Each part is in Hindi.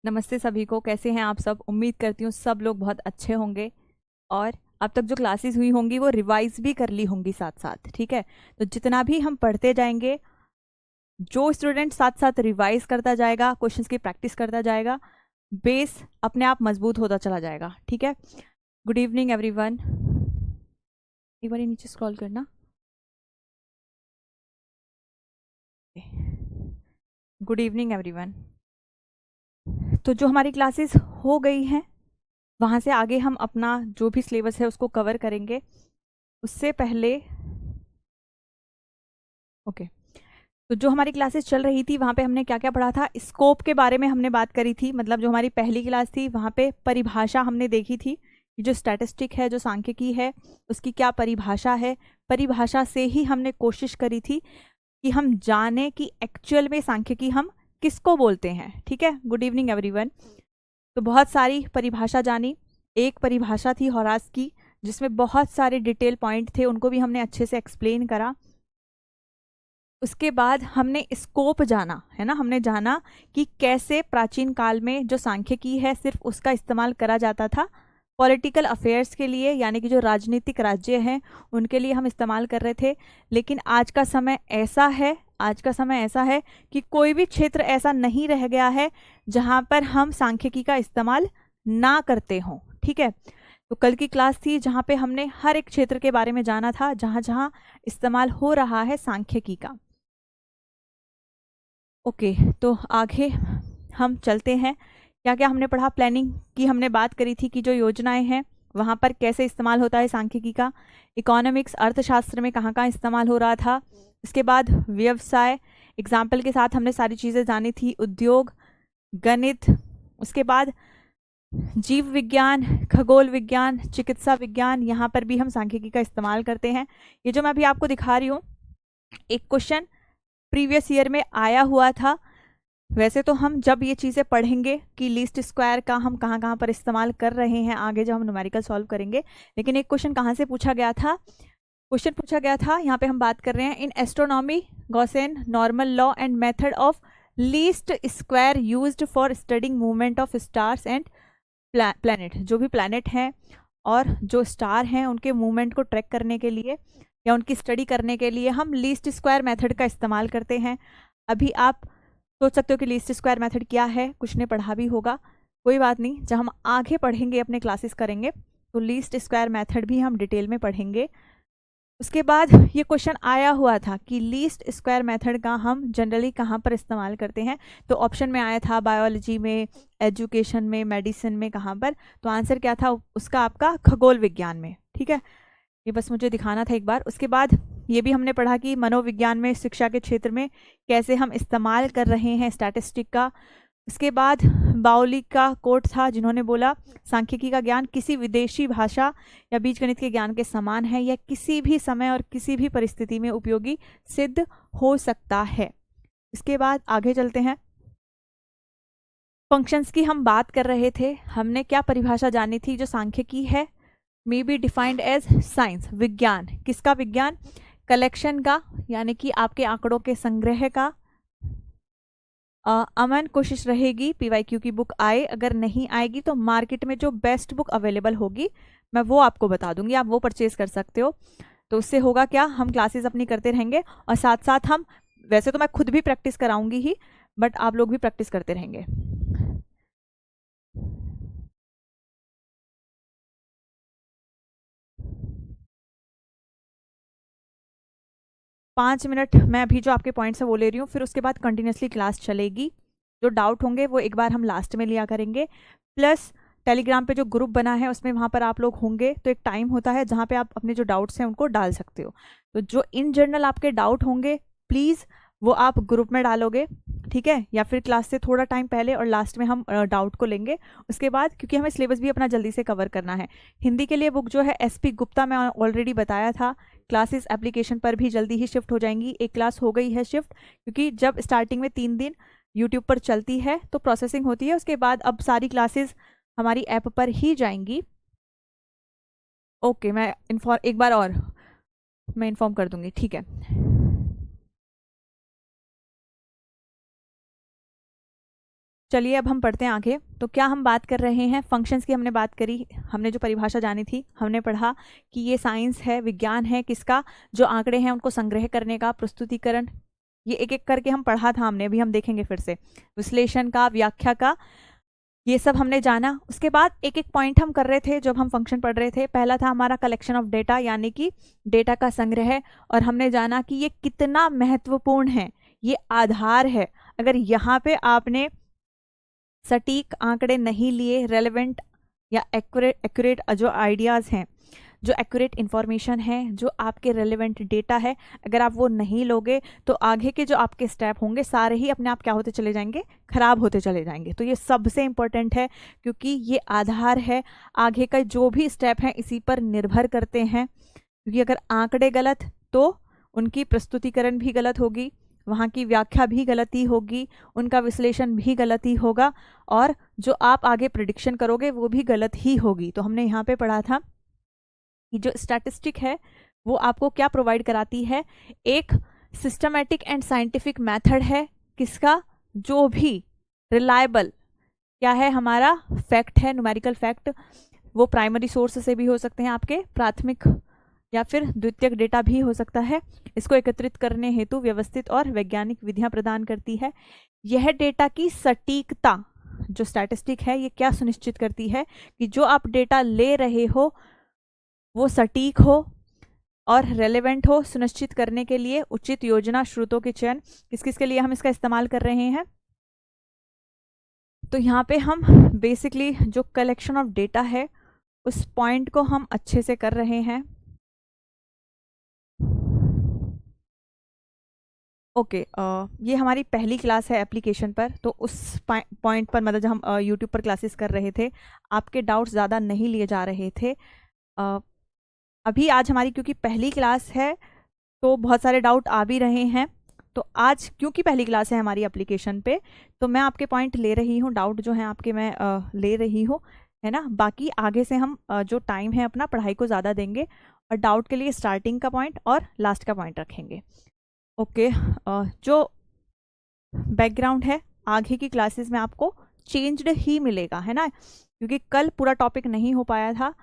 नमस्ते सभी को। कैसे हैं आप सब? उम्मीद करती हूँ सब लोग बहुत अच्छे होंगे और अब तक जो क्लासेस हुई होंगी वो रिवाइज भी कर ली होंगी साथ साथ। ठीक है, तो जितना भी हम पढ़ते जाएंगे, जो स्टूडेंट साथ साथ रिवाइज करता जाएगा, क्वेश्चंस की प्रैक्टिस करता जाएगा, बेस अपने आप मजबूत होता चला जाएगा। ठीक है, गुड इवनिंग एवरीवन। एक बार नीचे स्क्रॉल करना। Good evening everyone. तो जो हमारी क्लासेस हो गई हैं, वहाँ से आगे हम अपना जो भी सिलेबस है उसको कवर करेंगे। उससे पहले ओके, तो जो हमारी क्लासेस चल रही थी वहाँ पे हमने क्या क्या पढ़ा था? स्कोप के बारे में हमने बात करी थी। मतलब जो हमारी पहली क्लास थी वहाँ पे परिभाषा हमने देखी थी कि जो स्टैटिस्टिक है, जो सांख्यिकी है, उसकी क्या परिभाषा है। परिभाषा से ही हमने कोशिश करी थी कि हम जाने कि एक्चुअल में सांख्यिकी हम किसको बोलते हैं। ठीक है, गुड इवनिंग एवरीवन। तो बहुत सारी परिभाषा जानी। एक परिभाषा थी हॉरास की, जिसमें बहुत सारे डिटेल पॉइंट थे, उनको भी हमने अच्छे से एक्सप्लेन करा। उसके बाद हमने स्कोप जाना है ना, हमने जाना कि कैसे प्राचीन काल में जो सांख्यिकी है सिर्फ उसका इस्तेमाल करा जाता था पॉलिटिकल अफेयर्स के लिए, यानी कि जो राजनीतिक राज्य हैं उनके लिए हम इस्तेमाल कर रहे थे। लेकिन आज का समय ऐसा है, आज का समय ऐसा है कि कोई भी क्षेत्र ऐसा नहीं रह गया है जहाँ पर हम सांख्यिकी का इस्तेमाल ना करते हों। ठीक है, तो कल की क्लास थी जहाँ पे हमने हर एक क्षेत्र के बारे में जाना था जहाँ जहाँ इस्तेमाल हो रहा है सांख्यिकी का। ओके, तो आगे हम चलते हैं। क्या क्या हमने पढ़ा? प्लानिंग की हमने बात करी थी कि जो योजनाएं हैं वहाँ पर कैसे इस्तेमाल होता है सांख्यिकी का। इकोनॉमिक्स, अर्थशास्त्र में कहाँ कहाँ इस्तेमाल हो रहा था। इसके बाद व्यवसाय, एग्जाम्पल के साथ हमने सारी चीज़ें जानी थी। उद्योग, गणित, उसके बाद जीव विज्ञान, खगोल विज्ञान, चिकित्सा विज्ञान, यहाँ पर भी हम सांख्यिकी का इस्तेमाल करते हैं। ये जो मैं अभी आपको दिखा रही हूँ, एक क्वेश्चन प्रीवियस ईयर में आया हुआ था। वैसे तो हम जब ये चीज़ें पढ़ेंगे कि लीस्ट स्क्वायर का हम कहाँ कहाँ पर इस्तेमाल कर रहे हैं आगे जब हम न्यूमेरिकल सॉल्व करेंगे, लेकिन एक क्वेश्चन कहाँ से पूछा गया था? क्वेश्चन पूछा गया था, यहाँ पे हम बात कर रहे हैं, in astronomy Gaussian normal law and method of least square used for studying movement of stars and planet. जो भी प्लैनेट हैं और जो स्टार हैं उनके मूवमेंट को ट्रैक करने के लिए या उनकी स्टडी करने के लिए हम लीस्ट स्क्वायर मेथड का इस्तेमाल करते हैं। अभी आप सोच सकते हो कि लीस्ट स्क्वायर मेथड क्या है, कुछ ने पढ़ा भी होगा, कोई बात नहीं, जब हम आगे पढ़ेंगे, अपने क्लासेस करेंगे, तो लीस्ट स्क्वायर मेथड भी हम डिटेल में पढ़ेंगे। उसके बाद ये क्वेश्चन आया हुआ था कि लीस्ट स्क्वायर मेथड का हम जनरली कहाँ पर इस्तेमाल करते हैं। तो ऑप्शन में आया था बायोलॉजी में, एजुकेशन में, मेडिसिन में, कहाँ पर? तो आंसर क्या था उसका? आपका खगोल विज्ञान में। ठीक है, ये बस मुझे दिखाना था एक बार। उसके बाद ये भी हमने पढ़ा कि मनोविज्ञान में, शिक्षा के क्षेत्र में कैसे हम इस्तेमाल कर रहे हैं स्टैटिस्टिक का। इसके बाद बाउली का कोट था जिन्होंने बोला सांख्यिकी का ज्ञान किसी विदेशी भाषा या बीजगणित के ज्ञान के समान है, यह किसी भी समय और किसी भी परिस्थिति में उपयोगी सिद्ध हो सकता है। इसके बाद आगे चलते हैं। फंक्शंस की हम बात कर रहे थे, हमने क्या परिभाषा जानी थी? जो सांख्यिकी है may be defined as science, विज्ञान। किसका विज्ञान? कलेक्शन का, यानी कि आपके आंकड़ों के संग्रह का। अमन कोशिश रहेगी पीवाईक्यू की बुक आए, अगर नहीं आएगी तो मार्केट में जो बेस्ट बुक अवेलेबल होगी मैं वो आपको बता दूंगी, आप वो परचेज कर सकते हो। तो उससे होगा क्या, हम क्लासेस अपनी करते रहेंगे और साथ साथ हम, वैसे तो मैं खुद भी प्रैक्टिस कराऊंगी ही, बट आप लोग भी प्रैक्टिस करते रहेंगे। 5 मिनट मैं अभी जो आपके पॉइंट्स है वो ले रही हूँ, फिर उसके बाद कंटिन्यूसली क्लास चलेगी। जो डाउट होंगे वो एक बार हम लास्ट में लिया करेंगे। प्लस टेलीग्राम पे जो ग्रुप बना है उसमें वहाँ पर आप लोग होंगे, तो एक टाइम होता है जहाँ पे आप अपने जो डाउट्स हैं उनको डाल सकते हो। तो जो इन जनरल आपके डाउट होंगे प्लीज़ वो आप ग्रुप में डालोगे, ठीक है? या फिर क्लास से थोड़ा टाइम पहले और लास्ट में हम डाउट को लेंगे। उसके बाद क्योंकि हमें सिलेबस भी अपना जल्दी से कवर करना है, हिंदी के लिए बुक जो है SP गुप्ता मैं ऑलरेडी बताया था, क्लासेस एप्लीकेशन पर भी जल्दी ही शिफ्ट हो जाएंगी। एक क्लास हो गई है शिफ्ट, क्योंकि जब स्टार्टिंग में 3 दिन यूट्यूब पर चलती है तो प्रोसेसिंग होती है, उसके बाद अब सारी क्लासेस हमारी ऐप पर ही जाएंगी। ओके, मैं एक बार और मैं इन्फॉर्म कर दूंगी, ठीक है? चलिए अब हम पढ़ते हैं आगे। तो क्या हम बात कर रहे हैं, फंक्शंस की हमने बात करी, हमने जो परिभाषा जानी थी, हमने पढ़ा कि ये साइंस है, विज्ञान है किसका, जो आंकड़े हैं उनको संग्रह करने का, प्रस्तुतिकरण, ये एक एक करके हम पढ़ा था हमने, अभी हम देखेंगे फिर से, विश्लेषण का, व्याख्या का, ये सब हमने जाना। उसके बाद एक एक पॉइंट हम कर रहे थे जब हम फंक्शन पढ़ रहे थे। पहला था हमारा कलेक्शन ऑफ डेटा, यानी कि डेटा का संग्रह, और हमने जाना कि ये कितना महत्वपूर्ण है, ये आधार है। अगर यहाँ पे आपने सटीक आंकड़े नहीं लिए, रेलेवेंट या एक्यूरेट जो आइडियाज़ हैं, जो एक्यूरेट इन्फॉर्मेशन है, जो आपके रेलेवेंट डेटा है, अगर आप वो नहीं लोगे तो आगे के जो आपके स्टेप होंगे सारे ही अपने आप क्या होते चले जाएंगे, खराब होते चले जाएंगे। तो ये सबसे इम्पोर्टेंट है, क्योंकि ये आधार है, आगे का जो भी स्टेप हैं इसी पर निर्भर करते हैं। क्योंकि अगर आंकड़े गलत तो उनकी प्रस्तुतिकरण भी गलत होगी, वहाँ की व्याख्या भी गलती होगी, उनका विश्लेषण भी गलती होगा, और जो आप आगे प्रिडिक्शन करोगे वो भी गलत ही होगी। तो हमने यहाँ पे पढ़ा था कि जो स्टैटिस्टिक है वो आपको क्या प्रोवाइड कराती है, एक सिस्टमैटिक एंड साइंटिफिक मेथड है, किसका, जो भी रिलायबल क्या है हमारा फैक्ट है, न्यूमेरिकल फैक्ट, वो प्राइमरी सोर्स से भी हो सकते हैं, आपके प्राथमिक या फिर द्वितीयक डेटा भी हो सकता है। इसको एकत्रित करने हेतु व्यवस्थित और वैज्ञानिक विधियां प्रदान करती है। यह डेटा की सटीकता, जो स्टैटिस्टिक है, ये क्या सुनिश्चित करती है कि जो आप डेटा ले रहे हो वो सटीक हो और रेलेवेंट हो। सुनिश्चित करने के लिए उचित योजना, स्रोतों के चयन, किस किस के लिए हम इसका इस्तेमाल कर रहे हैं। तो यहाँ पे हम बेसिकली जो कलेक्शन ऑफ डेटा है उस पॉइंट को हम अच्छे से कर रहे हैं। ओके, ये हमारी पहली क्लास है एप्लीकेशन पर। तो उस पॉइंट पर, मतलब जब हम यूट्यूब पर क्लासेस कर रहे थे, आपके डाउट्स ज़्यादा नहीं लिए जा रहे थे। अभी आज हमारी क्योंकि पहली क्लास है तो बहुत सारे डाउट आ भी रहे हैं। तो आज क्योंकि पहली क्लास है हमारी एप्लीकेशन पे, तो मैं आपके पॉइंट ले रही हूँ, डाउट जो हैं आपके मैं ले रही हूँ, है ना। बाकी आगे से हम जो टाइम है अपना पढ़ाई को ज़्यादा देंगे और डाउट के लिए स्टार्टिंग का पॉइंट और लास्ट का पॉइंट रखेंगे। ओके, जो बैकग्राउंड है आगे की क्लासेस में आपको चेंज्ड ही मिलेगा, है ना, क्योंकि कल पूरा टॉपिक नहीं हो पाया था।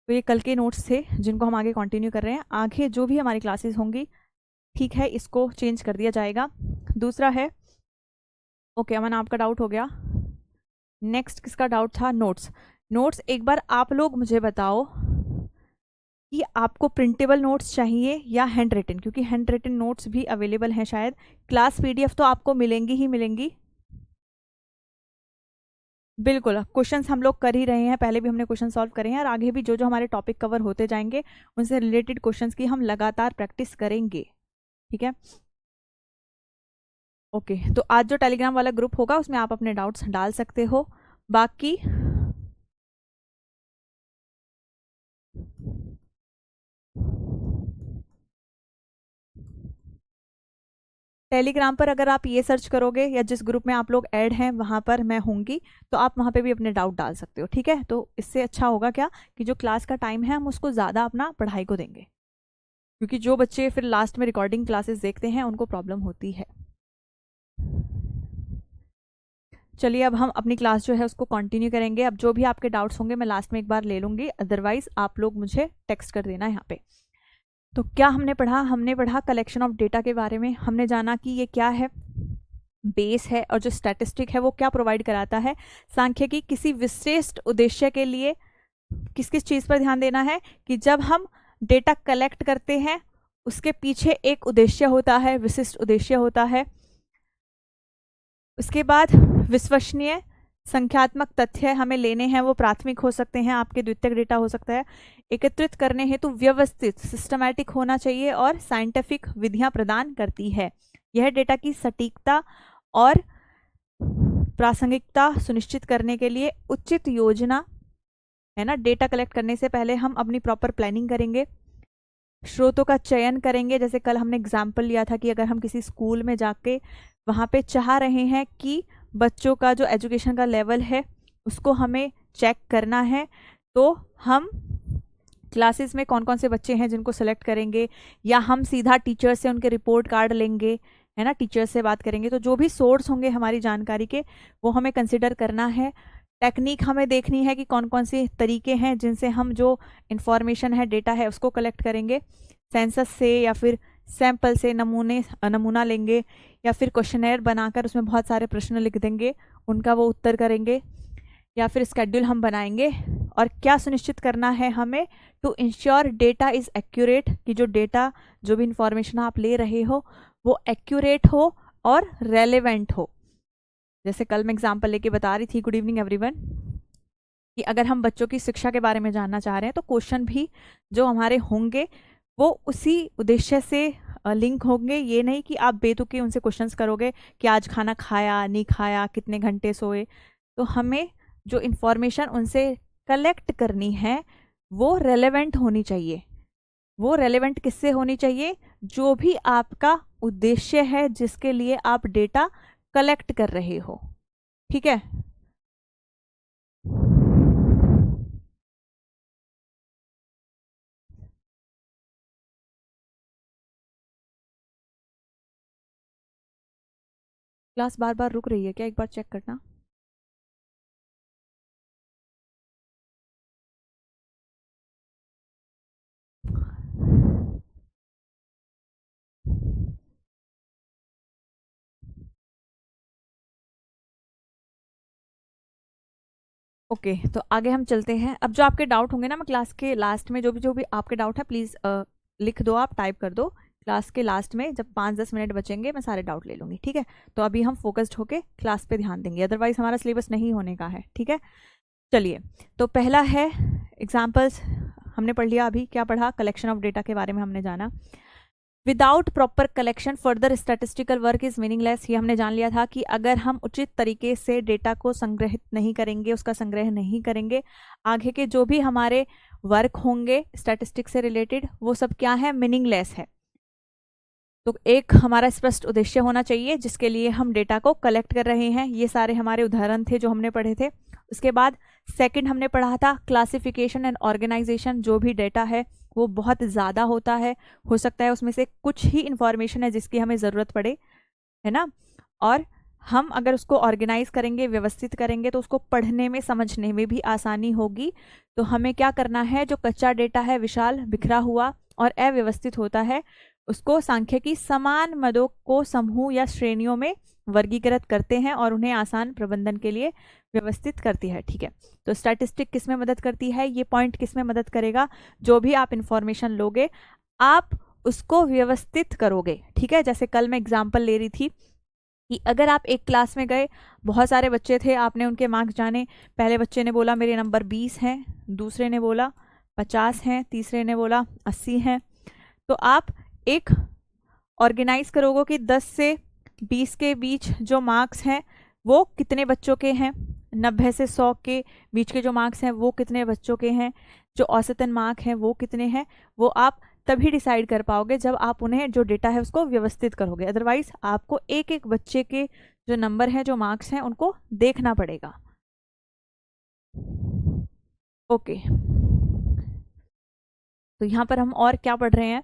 तो ये कल के नोट्स थे जिनको हम आगे कंटिन्यू कर रहे हैं। आगे जो भी हमारी क्लासेस होंगी, ठीक है, इसको चेंज कर दिया जाएगा। दूसरा है, ओके अमन आपका डाउट हो गया। नेक्स्ट किसका डाउट था, नोट्स। नोट्स एक बार आप लोग मुझे बताओ कि आपको प्रिंटेबल नोट्स चाहिए या हैंड रिटन, क्योंकि हैंड रिटन नोट्स भी अवेलेबल हैं शायद। क्लास पीडीएफ तो आपको मिलेंगी ही मिलेंगी। बिल्कुल, क्वेश्चंस हम लोग कर ही रहे हैं, पहले भी हमने क्वेश्चन सॉल्व करे हैं और आगे भी जो जो हमारे टॉपिक कवर होते जाएंगे उनसे रिलेटेड क्वेश्चंस की हम लगातार प्रैक्टिस करेंगे, ठीक है। ओके, तो आज जो टेलीग्राम वाला ग्रुप होगा उसमें आप अपने डाउट्स डाल सकते हो। बाकी टेलीग्राम पर अगर आप ये सर्च करोगे या जिस ग्रुप में आप लोग ऐड हैं वहाँ पर मैं होंगी, तो आप वहाँ पे भी अपने डाउट डाल सकते हो, ठीक है। तो इससे अच्छा होगा क्या कि जो क्लास का टाइम है हम उसको ज़्यादा अपना पढ़ाई को देंगे, क्योंकि जो बच्चे फिर लास्ट में रिकॉर्डिंग क्लासेस देखते हैं उनको प्रॉब्लम होती है। चलिए अब हम अपनी क्लास जो है उसको कंटिन्यू करेंगे। अब जो भी आपके डाउट्स होंगे मैं लास्ट में एक बार ले लूँगी, अदरवाइज आप लोग मुझे टेक्स्ट कर देना यहाँ पे। तो क्या हमने पढ़ा, हमने पढ़ा कलेक्शन ऑफ डेटा के बारे में। हमने जाना कि ये क्या है, बेस है, और जो स्टैटिस्टिक है वो क्या प्रोवाइड कराता है, सांख्यिकी किसी विशिष्ट उद्देश्य के लिए किस किस चीज़ पर ध्यान देना है कि जब हम डेटा कलेक्ट करते हैं उसके पीछे एक उद्देश्य होता है, विशिष्ट उद्देश्य होता है। उसके बाद विश्वसनीय संख्यात्मक तथ्य हमें लेने हैं, वो प्राथमिक हो सकते हैं, आपके द्वितीयक डेटा हो सकता है। एकत्रित करने हेतु व्यवस्थित सिस्टमैटिक होना चाहिए और साइंटिफिक विधियां प्रदान करती है। यह डेटा की सटीकता और प्रासंगिकता सुनिश्चित करने के लिए उचित योजना, है ना, डेटा कलेक्ट करने से पहले हम अपनी प्रॉपर प्लानिंग करेंगे, स्रोतों का चयन करेंगे। जैसे कल हमने एग्जाम्पल लिया था कि अगर हम किसी स्कूल में जाके वहाँ पे चाह रहे हैं कि बच्चों का जो एजुकेशन का लेवल है उसको हमें चेक करना है, तो हम क्लासेस में कौन कौन से बच्चे हैं जिनको सेलेक्ट करेंगे, या हम सीधा टीचर से उनके रिपोर्ट कार्ड लेंगे, है ना, टीचर्स से बात करेंगे। तो जो भी सोर्स होंगे हमारी जानकारी के वो हमें कंसिडर करना है। टेक्निक हमें देखनी है कि कौन कौन से तरीके हैं जिनसे हम जो इंफॉर्मेशन है, डेटा है, उसको कलेक्ट करेंगे। सेंसस से या फिर सैंपल से नमूना लेंगे, या फिर क्वेश्चनेयर बनाकर उसमें बहुत सारे प्रश्न लिख देंगे, उनका वो उत्तर करेंगे, या फिर स्केड्यूल हम बनाएंगे। और क्या सुनिश्चित करना है हमें, to ensure data is accurate, कि जो डेटा, जो भी इंफॉर्मेशन आप ले रहे हो वो एक्यूरेट हो और रेलेवेंट हो। जैसे कल मैं एग्जांपल लेके बता रही थी, गुड इवनिंग एवरीवन, कि अगर हम बच्चों की शिक्षा के बारे में जानना चाह रहे हैं तो क्वेश्चन भी जो हमारे होंगे वो उसी उद्देश्य से लिंक होंगे। ये नहीं कि आप बेतुके उनसे क्वेश्चंस करोगे कि आज खाना खाया नहीं खाया, कितने घंटे सोए। तो हमें जो इंफॉर्मेशन उनसे कलेक्ट करनी है वो रेलेवेंट होनी चाहिए। वो रेलेवेंट किससे होनी चाहिए, जो भी आपका उद्देश्य है, जिसके लिए आप डेटा कलेक्ट कर रहे हो। ठीक है, क्लास बार बार रुक रही है क्या, एक बार चेक करना। ओके तो आगे हम चलते हैं। अब जो आपके डाउट होंगे ना, मैं क्लास के लास्ट में जो भी आपके डाउट है प्लीज़ लिख दो, आप टाइप कर दो। क्लास के लास्ट में जब 5-10 मिनट बचेंगे मैं सारे डाउट ले लूँगी। ठीक है, तो अभी हम फोकस्ड होके क्लास पे ध्यान देंगे, अदरवाइज हमारा सिलेबस नहीं होने का है। ठीक है, चलिए। तो पहला है एग्जाम्पल्स, हमने पढ़ लिया। अभी क्या पढ़ा, कलेक्शन ऑफ डेटा के बारे में हमने जाना। Without proper collection further statistical work is meaningless, ये हमने जान लिया था कि अगर हम उचित तरीके से डेटा को संग्रहित नहीं करेंगे, उसका संग्रह नहीं करेंगे, आगे के जो भी हमारे वर्क होंगे स्टैटिस्टिक्स से रिलेटेड वो सब क्या है, मीनिंगलेस है। तो एक हमारा स्पष्ट उद्देश्य होना चाहिए जिसके लिए हम डेटा को कलेक्ट कर रहे हैं। ये सारे हमारे उदाहरण थे जो हमने पढ़े थे। उसके बाद सेकंड हमने पढ़ा था क्लासिफिकेशन एंड ऑर्गेनाइजेशन। जो भी डेटा है वो बहुत ज़्यादा होता है, हो सकता है उसमें से कुछ ही इंफॉर्मेशन है जिसकी हमें ज़रूरत पड़े, है ना, और हम अगर उसको ऑर्गेनाइज करेंगे, व्यवस्थित करेंगे, तो उसको पढ़ने में, समझने में भी आसानी होगी। तो हमें क्या करना है, जो कच्चा डेटा है, विशाल, बिखरा हुआ और अव्यवस्थित होता है, उसको सांख्यिकी समान मदों को समूह या श्रेणियों में वर्गीकृत करते हैं और उन्हें आसान प्रबंधन के लिए व्यवस्थित करती है। ठीक है, तो स्टैटिस्टिक किस में मदद करती है, ये पॉइंट किस में मदद करेगा, जो भी आप इंफॉर्मेशन लोगे आप उसको व्यवस्थित करोगे। ठीक है, जैसे कल मैं एग्जाम्पल ले रही थी कि अगर आप एक क्लास में गए, बहुत सारे बच्चे थे, आपने उनके मार्क्स जाने, पहले बच्चे ने बोला मेरे नंबर 20 हैं, दूसरे ने बोला 50 हैं, तीसरे ने बोला 80 हैं, तो आप एक ऑर्गेनाइज करोगे कि 10 से 20 के बीच जो मार्क्स हैं वो कितने बच्चों के हैं, 90 से 100 के बीच के जो मार्क्स हैं वो कितने बच्चों के हैं, जो औसतन मार्क हैं वो कितने हैं, वो आप तभी डिसाइड कर पाओगे जब आप उन्हें, जो डेटा है उसको व्यवस्थित करोगे। अदरवाइज आपको एक एक बच्चे के जो नंबर हैं, जो मार्क्स हैं, उनको देखना पड़ेगा। ओके, तो यहाँ पर हम और क्या पढ़ रहे हैं,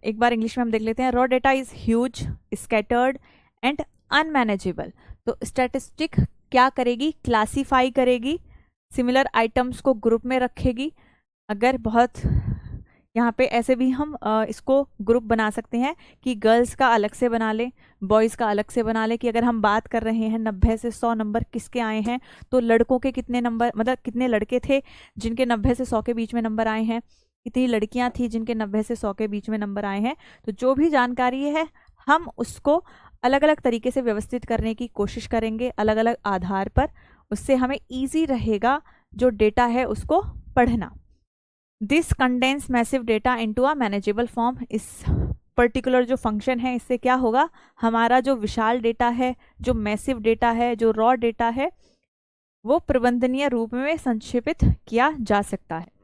एक बार इंग्लिश में हम देख लेते हैं। Raw data is huge, scattered and unmanageable. तो स्टैटिस्टिक क्या करेगी, क्लासीफाई करेगी, सिमिलर आइटम्स को ग्रुप में रखेगी। अगर बहुत, यहाँ पे ऐसे भी हम इसको ग्रुप बना सकते हैं कि गर्ल्स का अलग से बना ले, बॉयज़ का अलग से बना ले, कि अगर हम बात कर रहे हैं 90 से 100 नंबर किसके आए हैं, तो लड़कों के कितने नंबर, मतलब कितने लड़के थे जिनके 90 से 100 के बीच में नंबर आए हैं, कितनी लड़कियां थी जिनके 90 से 100 के बीच में नंबर आए हैं। तो जो भी जानकारी है हम उसको अलग अलग तरीके से व्यवस्थित करने की कोशिश करेंगे, अलग अलग आधार पर। उससे हमें ईजी रहेगा जो डेटा है उसको पढ़ना। This condense massive data into a manageable form. इस पर्टिकुलर जो फंक्शन है, इससे क्या होगा, हमारा जो विशाल डेटा है, जो मैसिव डेटा है, जो रॉ डेटा है, वो प्रबंधनीय रूप में संक्षेपित किया जा सकता है।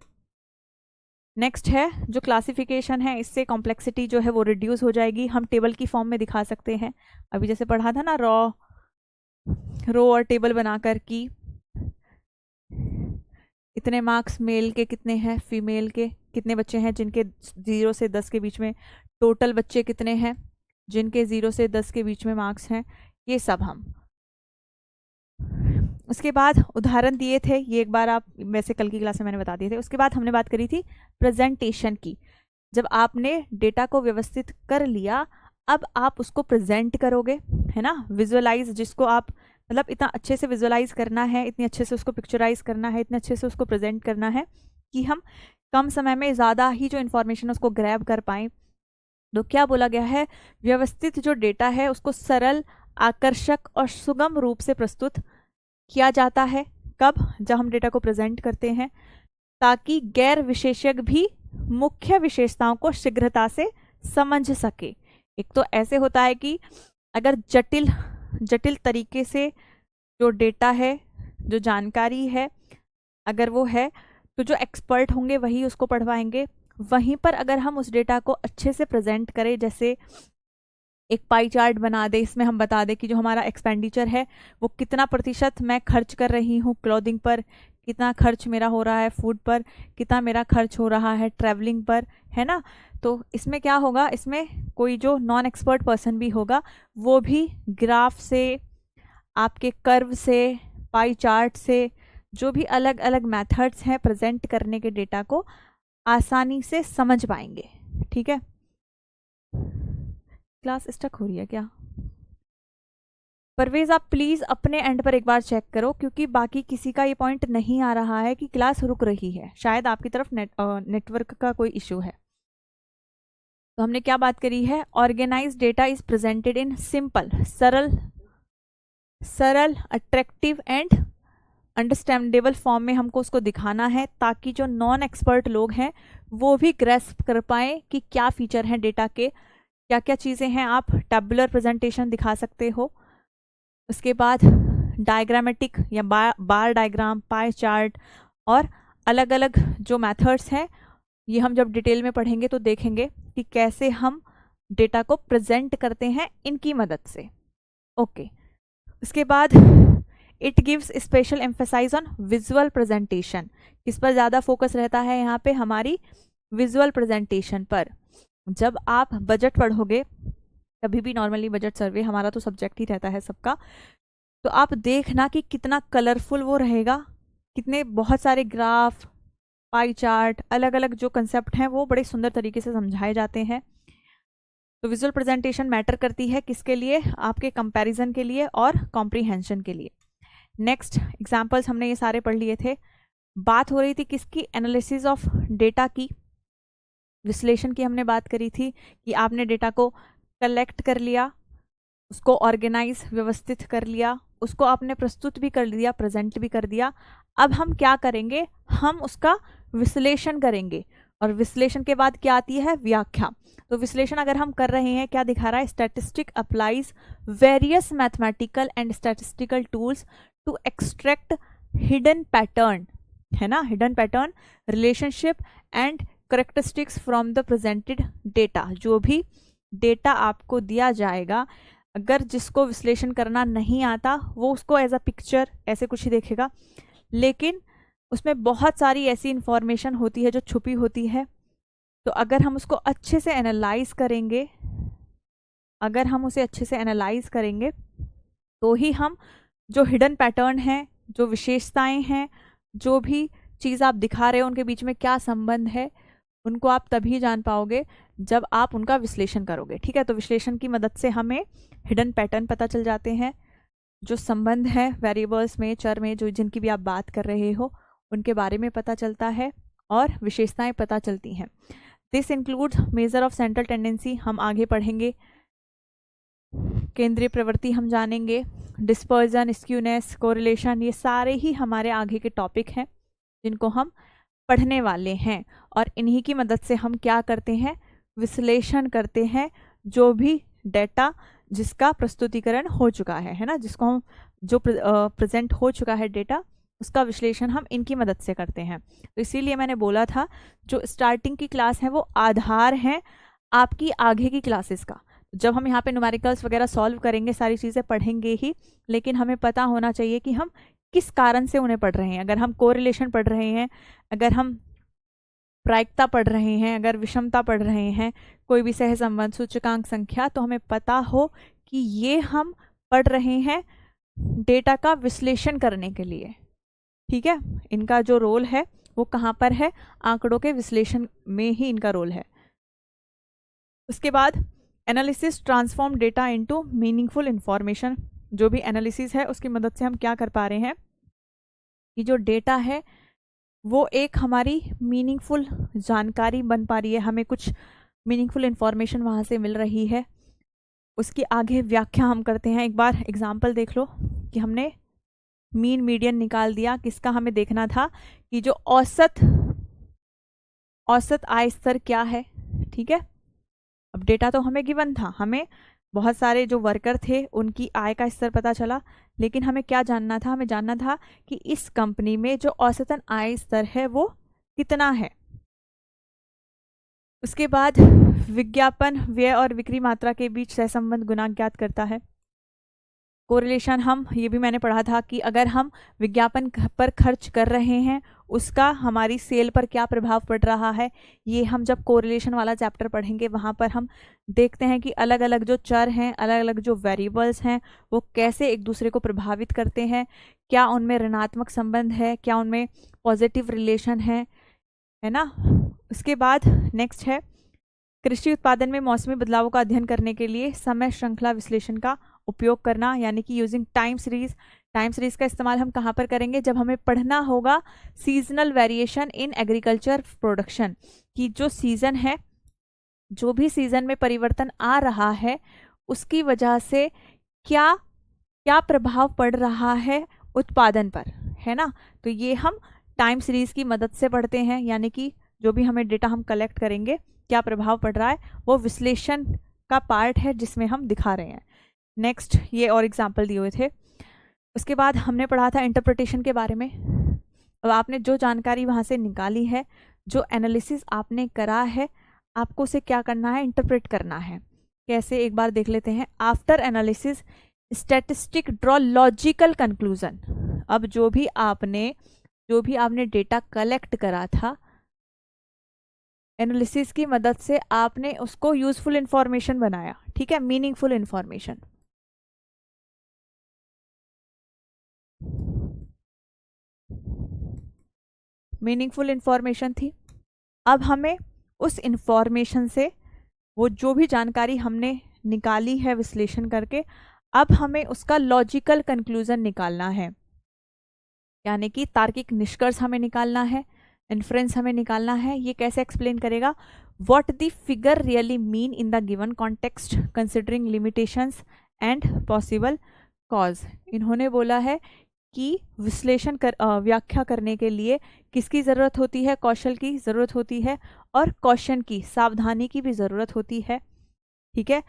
नेक्स्ट है जो क्लासिफिकेशन है, इससे कॉम्प्लेक्सिटी जो है वो रिड्यूस हो जाएगी। हम टेबल की फॉर्म में दिखा सकते हैं, अभी जैसे पढ़ा था ना, रो और टेबल बनाकर कि इतने मार्क्स मेल के कितने हैं, फीमेल के कितने बच्चे हैं जिनके 0 से 10 के बीच में, टोटल बच्चे कितने हैं, जिनके 0 से 10 के बीच में मार्क्स हैं, ये सब हम। उसके बाद उदाहरण दिए थे, ये एक बार आप वैसे कल की क्लास में मैंने बता दिए थे। उसके बाद हमने बात करी थी प्रेजेंटेशन की। जब आपने डेटा को व्यवस्थित कर लिया, अब आप उसको प्रेजेंट करोगे, है ना, विजुअलाइज, जिसको आप मतलब इतना अच्छे से विजुअलाइज करना है, इतनी अच्छे से उसको पिक्चराइज करना है, इतने अच्छे से उसको प्रेजेंट करना है कि हम कम समय में ज़्यादा ही जो इन्फॉर्मेशन उसको ग्रैब कर पाएँ। तो क्या बोला गया है, व्यवस्थित जो डेटा है उसको सरल, आकर्षक और सुगम रूप से प्रस्तुत किया जाता है। कब? जब हम डेटा को प्रेजेंट करते हैं, ताकि गैर विशेषज्ञ भी मुख्य विशेषताओं को शीघ्रता से समझ सके। एक तो ऐसे होता है कि अगर जटिल तरीके से जो डेटा है, जो जानकारी है, अगर वो है तो जो एक्सपर्ट होंगे वही उसको पढ़वाएंगे। वहीं पर अगर हम उस डेटा को अच्छे से प्रेजेंट करें, जैसे एक पाई चार्ट बना दे, इसमें हम बता दें कि जो हमारा एक्सपेंडिचर है वो कितना प्रतिशत मैं खर्च कर रही हूँ क्लॉथिंग पर, कितना खर्च मेरा हो रहा है फूड पर, कितना मेरा खर्च हो रहा है ट्रैवलिंग पर, है ना। तो इसमें क्या होगा, इसमें कोई जो नॉन एक्सपर्ट पर्सन भी होगा वो भी ग्राफ से, आपके कर्व से, पाई चार्ट से, जो भी अलग अलग मेथड्स हैं प्रेजेंट करने के डेटा को, आसानी से समझ पाएंगे। ठीक है, क्लास स्टक हो रही है क्या? परवेज आप प्लीज़ अपने एंड पर एक बार चेक करो, क्योंकि बाकी किसी का ये पॉइंट नहीं आ रहा है कि क्लास रुक रही है। शायद आपकी तरफ नेटवर्क का कोई इशू है। तो हमने क्या बात करी है, organise data is presented in simple, सरल, अट्रैक्टिव एंड अंडरस्टैंडेबल फॉर्म में हमको उसको दिखाना है, ताकि जो नॉन एक्सपर्ट लोग हैं वो भी ग्रेस्प कर पाए कि क्या फीचर हैं डेटा के, क्या क्या चीज़ें हैं। आप टेबुलर प्रेजेंटेशन दिखा सकते हो, उसके बाद डायग्रामेटिक या बार डायग्राम, पाई चार्ट और अलग अलग जो मेथड्स हैं, ये हम जब डिटेल में पढ़ेंगे तो देखेंगे कि कैसे हम डेटा को प्रेजेंट करते हैं इनकी मदद से। ओके, उसके बाद it gives special emphasise on visual presentation. किस पर ज़्यादा फोकस रहता है यहाँ पे, हमारी विजुअल प्रेजेंटेशन पर। जब आप बजट पढ़ोगे कभी भी, नॉर्मली बजट सर्वे हमारा तो सब्जेक्ट ही रहता है सबका, तो आप देखना कि कितना कलरफुल वो रहेगा, कितने बहुत सारे ग्राफ, पाई चार्ट, अलग अलग जो कंसेप्ट हैं वो बड़े सुंदर तरीके से समझाए जाते हैं। तो विजुअल प्रेजेंटेशन मैटर करती है किसके लिए, आपके कंपैरिजन के लिए और कॉम्प्रीहेंशन के लिए। नेक्स्ट एग्जाम्पल्स हमने ये सारे पढ़ लिए थे। बात हो रही थी किसकी, एनालिसिस ऑफ डेटा की, विश्लेषण की हमने बात करी थी कि आपने डेटा को कलेक्ट कर लिया, उसको ऑर्गेनाइज, व्यवस्थित कर लिया, उसको आपने प्रस्तुत भी कर दिया, प्रेजेंट भी कर दिया। अब हम क्या करेंगे, हम उसका विश्लेषण करेंगे, और विश्लेषण के बाद क्या आती है, व्याख्या। तो विश्लेषण अगर हम कर रहे हैं, क्या दिखा रहा है, statistic applies various mathematical and statistical tools to extract hidden pattern, है ना, hidden pattern, relationship and characteristics from the presented data. जो भी डेटा आपको दिया जाएगा, अगर जिसको विश्लेषण करना नहीं आता वो उसको एज अ पिक्चर ऐसे कुछ ही देखेगा, लेकिन उसमें बहुत सारी ऐसी इंफॉर्मेशन होती है जो छुपी होती है। तो अगर हम उसको अच्छे से एनालाइज करेंगे, अगर हम उसे अच्छे से एनालाइज करेंगे तो ही हम जो हिडन पैटर्न है, जो विशेषताएं हैं, जो भी चीज़ आप दिखा रहे हो उनके बीच में क्या संबंध है, उनको आप तभी जान पाओगे जब आप उनका विश्लेषण करोगे। ठीक है, तो विश्लेषण की मदद से हमें हिडन पैटर्न पता चल जाते हैं, जो संबंध है वेरिएबल्स में, चर में, जो जिनकी भी आप बात कर रहे हो उनके बारे में पता चलता है, और विशेषताएं पता चलती हैं। This includes measure of central tendency, हम आगे पढ़ेंगे। केंद्रीय प्रवृत्ति हम जानेंगे, डिस्पर्जन, स्क्यूनेस, कोरिलेशन, ये सारे ही हमारे आगे के टॉपिक हैं जिनको हम पढ़ने वाले हैं, और इन्हीं की मदद से हम क्या करते हैं, विश्लेषण करते हैं। जो भी डेटा जिसका प्रस्तुतिकरण हो चुका है ना, जिसको हम जो प्रेजेंट हो चुका है डेटा, उसका विश्लेषण हम इनकी मदद से करते हैं। तो इसीलिए मैंने बोला था जो स्टार्टिंग की क्लास है वो आधार है आपकी आगे की क्लासेस का। जब हम यहाँ पे न्यूमेरिकल्स वगैरह सॉल्व करेंगे, सारी चीज़ें पढ़ेंगे ही, लेकिन हमें पता होना चाहिए कि हम किस कारण से उन्हें पढ़ रहे हैं। अगर हम कोरिलेशन पढ़ रहे हैं, अगर हम प्रायिकता पढ़ रहे हैं, अगर विषमता पढ़ रहे हैं, कोई भी सहसंबंध, सूचकांक, संख्या, तो हमें पता हो कि ये हम पढ़ रहे हैं डेटा का विश्लेषण करने के लिए। ठीक है, इनका जो रोल है वो कहाँ पर है, आंकड़ों के विश्लेषण में ही इनका रोल है। उसके बाद analysis transform data into meaningful information. जो भी एनालिसिस है उसकी मदद से हम क्या कर पा रहे हैं कि जो डेटा है वो एक हमारी मीनिंगफुल जानकारी बन पा रही है, हमें कुछ मीनिंगफुल इंफॉर्मेशन वहाँ से मिल रही है। उसकी आगे व्याख्या हम करते हैं। एक बार एग्जाम्पल देख लो कि हमने मीन मीडियन निकाल दिया, किसका हमें देखना था कि जो औसत आय स्तर क्या है। ठीक है, अब डेटा तो हमें गिवन था, हमें बहुत सारे जो वर्कर थे उनकी आय का स्तर पता चला, लेकिन हमें क्या जानना था, हमें जानना था कि इस कंपनी में जो औसतन आय स्तर है वो कितना है। उसके बाद विज्ञापन व्यय और बिक्री मात्रा के बीच सहसंबंध गुणांक ज्ञात करता है। कोरिलेशन, हम ये भी मैंने पढ़ा था कि अगर हम विज्ञापन पर खर्च कर रहे हैं उसका हमारी सेल पर क्या प्रभाव पड़ रहा है, ये हम जब कोरिलेशन वाला चैप्टर पढ़ेंगे वहाँ पर हम देखते हैं कि अलग अलग जो चर हैं, अलग अलग जो वेरिएबल्स हैं वो कैसे एक दूसरे को प्रभावित करते हैं, क्या उनमें ऋणात्मक संबंध है, क्या उनमें पॉजिटिव रिलेशन है ना। उसके बाद नेक्स्ट है कृषि उत्पादन में मौसमी बदलावों का अध्ययन करने के लिए समय श्रृंखला विश्लेषण का उपयोग करना, यानी कि using time series. Time series का इस्तेमाल हम कहाँ पर करेंगे, जब हमें पढ़ना होगा seasonal variation in agriculture production, कि जो सीजन है, जो भी सीजन में परिवर्तन आ रहा है उसकी वजह से क्या क्या प्रभाव पड़ रहा है उत्पादन पर, है ना। तो ये हम टाइम सीरीज की मदद से पढ़ते हैं, यानी कि जो भी हमें डेटा हम कलेक्ट करेंगे क्या प्रभाव पड़ रहा है वो विश्लेषण का पार्ट है जिसमें हम दिखा रहे हैं। नेक्स्ट, ये और एग्जाम्पल दिए हुए थे। उसके बाद हमने पढ़ा था इंटरप्रिटेशन के बारे में। अब आपने जो जानकारी वहाँ से निकाली है, जो एनालिसिस आपने करा है, आपको उसे क्या करना है, इंटरप्रेट करना है। कैसे, एक बार देख लेते हैं। After analysis statistic draw logical conclusion. अब जो भी आपने डेटा कलेक्ट करा था एनालिसिस की मदद से, आपने उसको यूजफुल इंफॉर्मेशन बनाया। ठीक है, मीनिंगफुल इंफॉर्मेशन। मीनिंगफुल इंफॉर्मेशन थी। अब हमें उस इंफॉर्मेशन से, वो जो भी जानकारी हमने निकाली है विश्लेषण करके, अब हमें उसका लॉजिकल कंक्लूजन निकालना है, यानी कि तार्किक निष्कर्ष हमें निकालना है, इन्फ्रेंस हमें निकालना है। ये कैसे एक्सप्लेन करेगा, what the figure really mean in the given context considering limitations and possible cause. इन्होंने बोला है कि विश्लेषण व्याख्या करने के लिए किसकी ज़रूरत होती है, कौशल की ज़रूरत होती है और कौशन की, सावधानी की भी ज़रूरत होती है। ठीक है,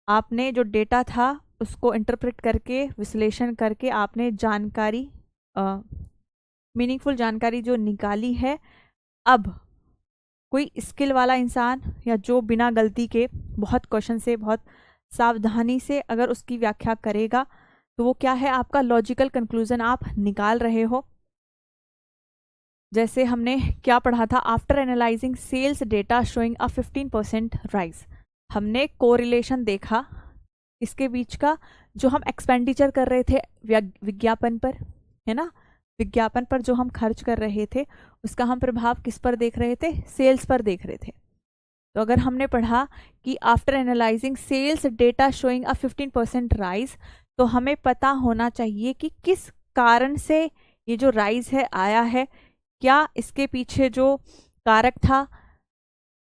आपने जो डेटा था उसको इंटरप्रेट करके, विश्लेषण करके आपने जानकारी, मीनिंगफुल जानकारी जो निकाली है। अब कोई स्किल वाला इंसान या जो बिना गलती के बहुत क्वेश्चन से, बहुत सावधानी से अगर उसकी व्याख्या करेगा तो वो क्या है, आपका लॉजिकल कंक्लूजन आप निकाल रहे हो। जैसे हमने क्या पढ़ा था, after analysing sales data showing a 15% rise. हमने कोरिलेशन देखा इसके बीच का, जो हम एक्सपेंडिचर कर रहे थे विज्ञापन पर, है ना, विज्ञापन पर जो हम खर्च कर रहे थे उसका हम प्रभाव किस पर देख रहे थे, सेल्स पर देख रहे थे। तो अगर हमने पढ़ा कि after analysing sales data showing a 15% rise, तो हमें पता होना चाहिए कि किस कारण से ये जो राइज है आया है, क्या इसके पीछे जो कारक था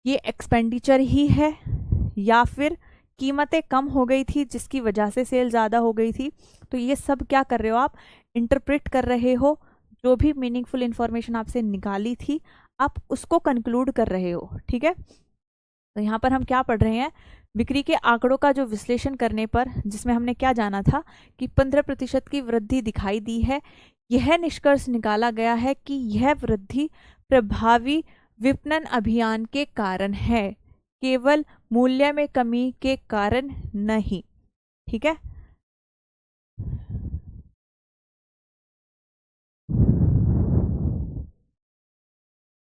ये एक्सपेंडिचर ही है या फिर कीमतें कम हो गई थी जिसकी वजह से सेल ज़्यादा हो गई थी। तो ये सब क्या कर रहे हो आप, इंटरप्रेट कर रहे हो, जो भी मीनिंगफुल इंफॉर्मेशन आपसे निकाली थी आप उसको कंक्लूड कर रहे हो। ठीक है, तो यहाँ पर हम क्या पढ़ रहे हैं, बिक्री के आंकड़ों का जो विश्लेषण करने पर, जिसमें हमने क्या जाना था कि 15% की वृद्धि दिखाई दी है, यह निष्कर्ष निकाला गया है कि यह वृद्धि प्रभावी विपणन अभियान के कारण है, केवल मूल्य में कमी के कारण नहीं। ठीक है,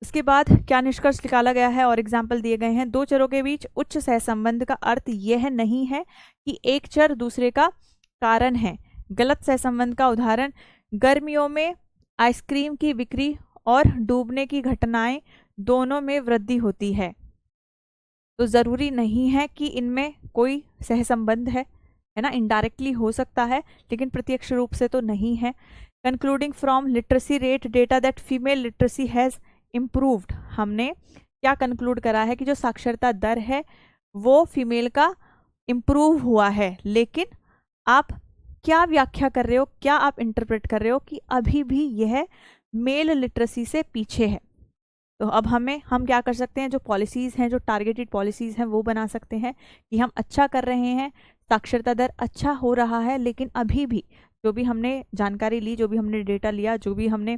उसके बाद क्या निष्कर्ष निकाला गया है और एग्जाम्पल दिए गए हैं। दो चरों के बीच उच्च सहसंबंध का अर्थ यह नहीं है कि एक चर दूसरे का कारण है। गलत सहसंबंध का उदाहरण, गर्मियों में आइसक्रीम की बिक्री और डूबने की घटनाएं दोनों में वृद्धि होती है। तो ज़रूरी नहीं है कि इनमें कोई सहसंबंध है ना, इनडायरेक्टली हो सकता है लेकिन प्रत्यक्ष रूप से तो नहीं है। Concluding from literacy rate data that female literacy has improved, हमने क्या कंक्लूड करा है कि जो साक्षरता दर है वो फीमेल का इम्प्रूव हुआ है। लेकिन आप क्या व्याख्या कर रहे हो, क्या आप इंटरप्रेट कर रहे हो कि अभी भी यह मेल लिटरेसी से पीछे है। तो अब हम क्या कर सकते हैं, जो पॉलिसीज़ हैं, जो टारगेटेड पॉलिसीज़ हैं वो बना सकते हैं कि हम अच्छा कर रहे हैं, साक्षरता दर अच्छा हो रहा है, लेकिन अभी भी जो भी हमने जानकारी ली, जो भी हमने डेटा लिया, जो भी हमने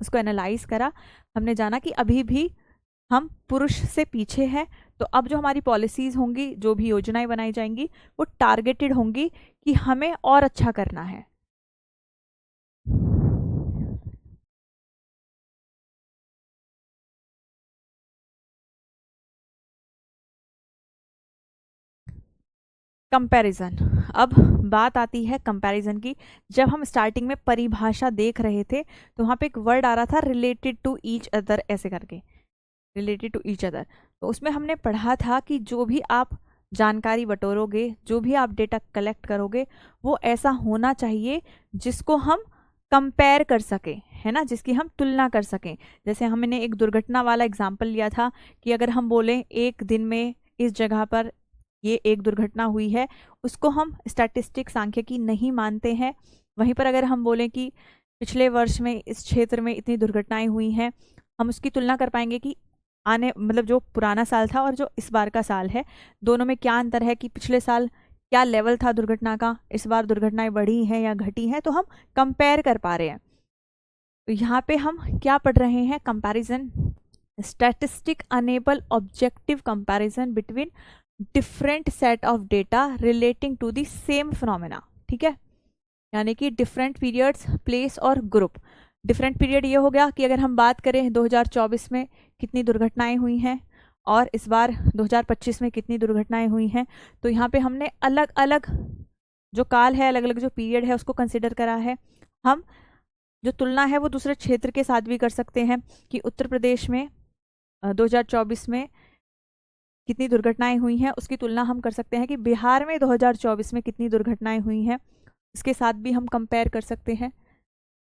उसको एनालाइज करा, हमने जाना कि अभी भी हम पुरुष से पीछे हैं। तो अब जो हमारी पॉलिसीज़ होंगी, जो भी योजनाएं बनाई जाएंगी, वो टारगेटेड होंगी कि हमें और अच्छा करना है। कंपैरिजन, अब बात आती है कंपैरिजन की। जब हम स्टार्टिंग में परिभाषा देख रहे थे तो वहाँ पे एक वर्ड आ रहा था रिलेटेड टू ईच अदर, ऐसे करके रिलेटेड टू ईच अदर। तो उसमें हमने पढ़ा था कि जो भी आप जानकारी बटोरोगे, जो भी आप डेटा कलेक्ट करोगे, वो ऐसा होना चाहिए जिसको हम कंपेयर कर सकें, है ना, जिसकी हम तुलना कर सकें। जैसे हमने एक दुर्घटना वाला एग्जाम्पल लिया था कि अगर हम बोलें एक दिन में इस जगह पर ये एक दुर्घटना हुई है, उसको हम स्टैटिस्टिक सांख्यिकी नहीं मानते हैं। वहीं पर अगर हम बोलें कि पिछले वर्ष में इस क्षेत्र में इतनी दुर्घटनाएं हुई हैं, हम उसकी तुलना कर पाएंगे कि आने मतलब जो पुराना साल था और जो इस बार का साल है, दोनों में क्या अंतर है, कि पिछले साल क्या लेवल था दुर्घटना का, इस बार दुर्घटनाएं बढ़ी हैं या घटी हैं, तो हम कंपेयर कर पा रहे हैं। तो यहाँ पे हम क्या पढ़ रहे हैं, comparison, statistic enable objective comparison between different set of data relating to the same phenomena. ठीक है, यानी कि डिफरेंट पीरियड्स, प्लेस और ग्रुप। डिफरेंट पीरियड ये हो गया कि अगर हम बात करें 2024 में कितनी दुर्घटनाएं हुई हैं और इस बार 2025 में कितनी दुर्घटनाएं हुई हैं, तो यहाँ पे हमने अलग अलग जो काल है, अलग अलग जो पीरियड है उसको कंसिडर करा है। हम जो तुलना है वो दूसरे क्षेत्र के साथ भी कर सकते हैं कि उत्तर प्रदेश में 2024 में कितनी दुर्घटनाएं हुई हैं, उसकी तुलना हम कर सकते हैं कि बिहार में 2024 में कितनी दुर्घटनाएं हुई हैं, इसके साथ भी हम कंपेयर कर सकते हैं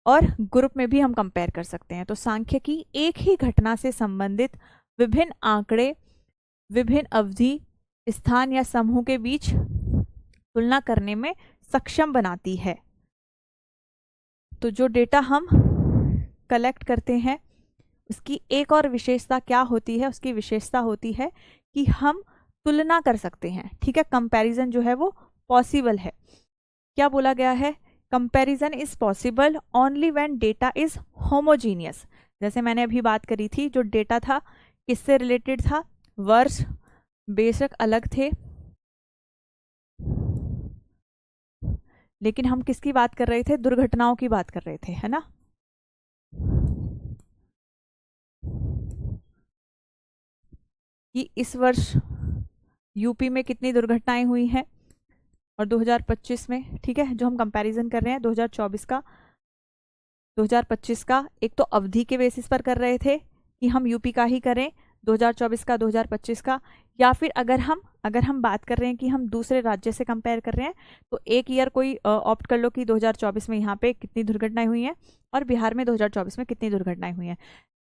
और ग्रुप में भी हम कंपेयर कर सकते हैं। तो सांख्यिकी एक ही घटना से संबंधित विभिन्न आंकड़े, विभिन्न अवधि, स्थान या समूह के बीच तुलना करने में सक्षम बनाती है। तो जो डेटा हम कलेक्ट करते हैं उसकी एक और विशेषता क्या होती है, उसकी विशेषता होती है कि हम तुलना कर सकते हैं। ठीक है, कंपैरिजन जो है वो पॉसिबल है। क्या बोला गया है, comparison is possible only when data is homogeneous. जैसे मैंने अभी बात करी थी, जो डेटा था किससे रिलेटेड था, वर्ष बेशक अलग थे, लेकिन हम किसकी बात कर रहे थे, दुर्घटनाओं की बात कर रहे थे, है ना। कि इस वर्ष यूपी में कितनी दुर्घटनाएं हुई हैं और 2025 में, ठीक है, जो हम कंपैरिजन कर रहे हैं 2024 का 2025 का, एक तो अवधि के बेसिस पर कर रहे थे कि हम यूपी का ही करें 2024 का 2025 का, या फिर अगर हम बात कर रहे हैं कि हम दूसरे राज्य से कंपेयर कर रहे हैं तो एक ईयर कोई ऑप्ट कर लो कि 2024 में यहाँ पे कितनी दुर्घटनाएं हुई हैं और बिहार में 2024 में कितनी दुर्घटनाएं हुई हैं।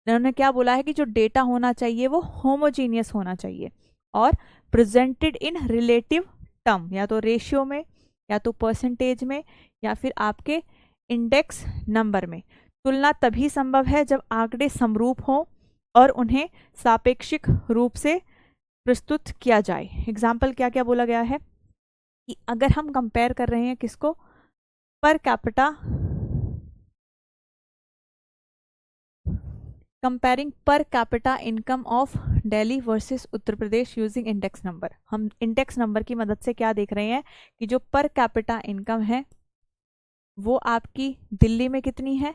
उन्होंने क्या बोला है कि जो डेटा होना चाहिए वो होमोजीनियस होना चाहिए और प्रेजेंटेड इन रिलेटिव टर्म, या तो रेशियो में, या तो परसेंटेज में, या फिर आपके इंडेक्स नंबर में। तुलना तभी संभव है जब आंकड़े समरूप हों और उन्हें सापेक्षिक रूप से प्रस्तुत किया जाए। एग्जाम्पल क्या क्या बोला गया है कि अगर हम कंपेयर कर रहे हैं किसको, per capita, comparing per capita income of Delhi versus Uttar Pradesh using index number. हम इंडेक्स नंबर की मदद से क्या देख रहे हैं कि जो पर कैपिटा इनकम है वो आपकी दिल्ली में कितनी है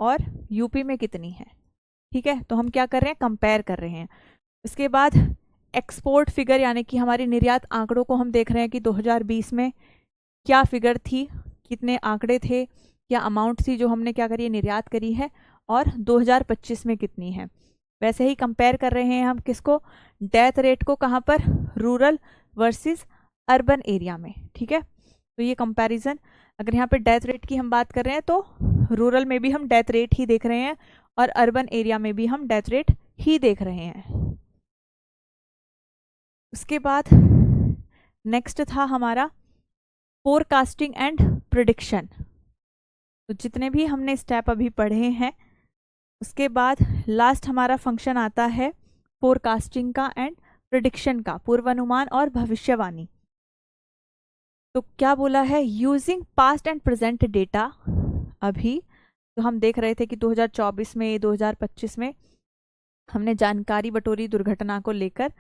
और यूपी में कितनी है। ठीक है, तो हम क्या कर रहे हैं, कंपेयर कर रहे हैं। उसके बाद एक्सपोर्ट फिगर यानी कि हमारी निर्यात आंकड़ों को हम देख रहे हैं कि 2020 में क्या फिगर थी, कितने आंकड़े थे, क्या अमाउंट थी जो हमने क्या करी है, निर्यात करी है, और 2025 में कितनी है। वैसे ही कंपेयर कर रहे हैं हम किसको, डेथ रेट को, कहाँ पर, रूरल वर्सेस अर्बन एरिया में। ठीक है, तो ये कंपैरिजन, अगर यहाँ पे डेथ रेट की हम बात कर रहे हैं तो रूरल में भी हम डेथ रेट ही देख रहे हैं और अर्बन एरिया में भी हम डेथ रेट ही देख रहे हैं। उसके बाद नेक्स्ट था हमारा फोरकास्टिंग एंड प्रिडिक्शन। तो जितने भी हमने स्टेप अभी पढ़े हैं, उसके बाद लास्ट हमारा फंक्शन आता है फोरकास्टिंग का एंड प्रिडिक्शन का, पूर्वानुमान और भविष्यवाणी। तो क्या बोला है, using past and present data. अभी तो हम देख रहे थे कि 2024 में 2025 में हमने जानकारी बटोरी दुर्घटना को लेकर,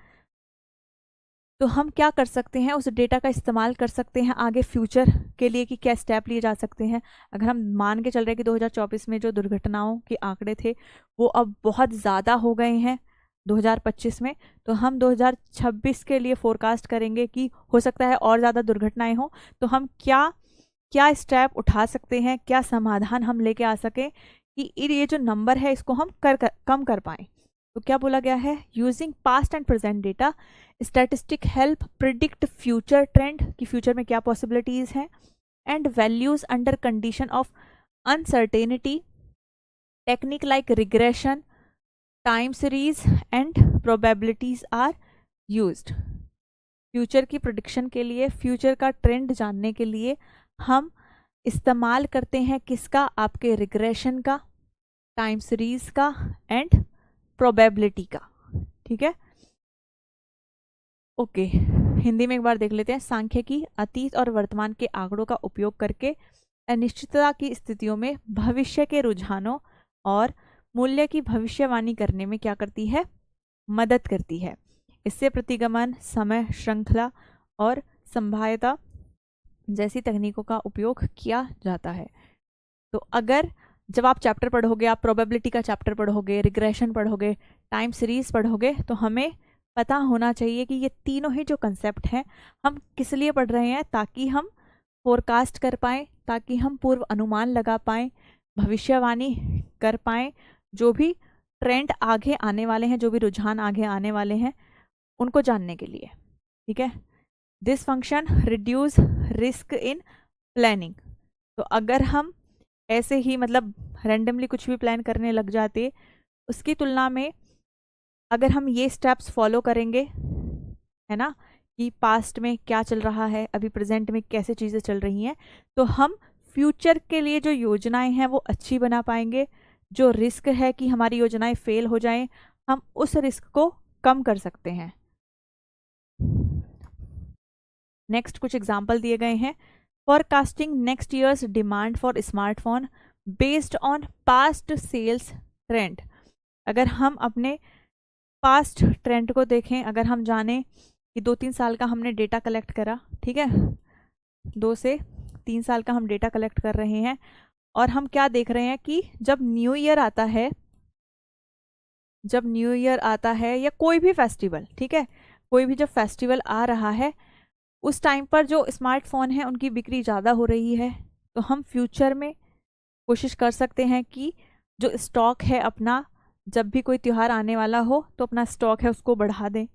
तो हम क्या कर सकते हैं, उस डेटा का इस्तेमाल कर सकते हैं आगे फ्यूचर के लिए कि क्या स्टेप लिए जा सकते हैं। अगर हम मान के चल रहे हैं कि 2024 में जो दुर्घटनाओं के आंकड़े थे वो अब बहुत ज़्यादा हो गए हैं 2025 में, तो हम 2026 के लिए फोरकास्ट करेंगे कि हो सकता है और ज़्यादा दुर्घटनाएं हों, तो हम क्या क्या स्टेप उठा सकते हैं, क्या समाधान हम लेके आ सकें कि ये जो नंबर है इसको हम कम कर पाएँ। तो क्या बोला गया है, using past and present data statistic help predict future trend, कि फ्यूचर में क्या पॉसिबिलिटीज हैं, and values under condition of uncertainty, technique like regression, time series and probabilities are used. Future की प्रिडिक्शन के लिए, फ्यूचर का ट्रेंड जानने के लिए हम इस्तेमाल करते हैं किसका, आपके रिग्रेशन का, टाइम सीरीज का एंड प्रोबेबिलिटी का। ठीक है, ओके, हिंदी में एक बार देख लेते हैं। सांख्यिकी अतीत और वर्तमान के आंकड़ों का उपयोग करके अनिश्चितता की स्थितियों में भविष्य के रुझानों और मूल्य की भविष्यवाणी करने में क्या करती है, मदद करती है। इससे प्रतिगमन, समय श्रृंखला और संभाव्यता जैसी तकनीकों का उपयोग किया जाता है। तो अगर जब आप चैप्टर पढ़ोगे, आप प्रोबेबिलिटी का चैप्टर पढ़ोगे, रिग्रेशन पढ़ोगे, टाइम सीरीज पढ़ोगे, तो हमें पता होना चाहिए कि ये तीनों ही जो कंसेप्ट हैं हम किस लिए पढ़ रहे हैं, ताकि हम फोरकास्ट कर पाएँ, ताकि हम पूर्व अनुमान लगा पाएँ, भविष्यवाणी कर पाएँ, जो भी ट्रेंड आगे आने वाले हैं, जो भी रुझान आगे आने वाले हैं उनको जानने के लिए। ठीक है, this function reduce risk in planning. तो अगर हम ऐसे ही मतलब रैंडमली कुछ भी प्लान करने लग जाते, उसकी तुलना में अगर हम ये स्टेप्स फॉलो करेंगे, है ना, कि पास्ट में क्या चल रहा है, अभी प्रेजेंट में कैसे चीज़ें चल रही हैं, तो हम फ्यूचर के लिए जो योजनाएं हैं वो अच्छी बना पाएंगे। जो रिस्क है कि हमारी योजनाएं फेल हो जाएं, हम उस रिस्क को कम कर सकते हैं। नेक्स्ट कुछ एग्जाम्पल दिए गए हैं। Forecasting next years demand for smartphone based on past sales trend. अगर हम अपने पास्ट ट्रेंड को देखें, अगर हम जाने कि 2-3 साल का हमने डेटा कलेक्ट करा, ठीक है, 2 से 3 साल का हम डेटा कलेक्ट कर रहे हैं, और हम क्या देख रहे हैं कि जब न्यू ईयर आता है, जब न्यू ईयर आता है या कोई भी फेस्टिवल, ठीक है, कोई भी जब फेस्टिवल आ रहा है, उस टाइम पर जो स्मार्टफोन है उनकी बिक्री ज़्यादा हो रही है, तो हम फ्यूचर में कोशिश कर सकते हैं कि जो स्टॉक है अपना, जब भी कोई त्यौहार आने वाला हो तो अपना स्टॉक है उसको बढ़ा दें।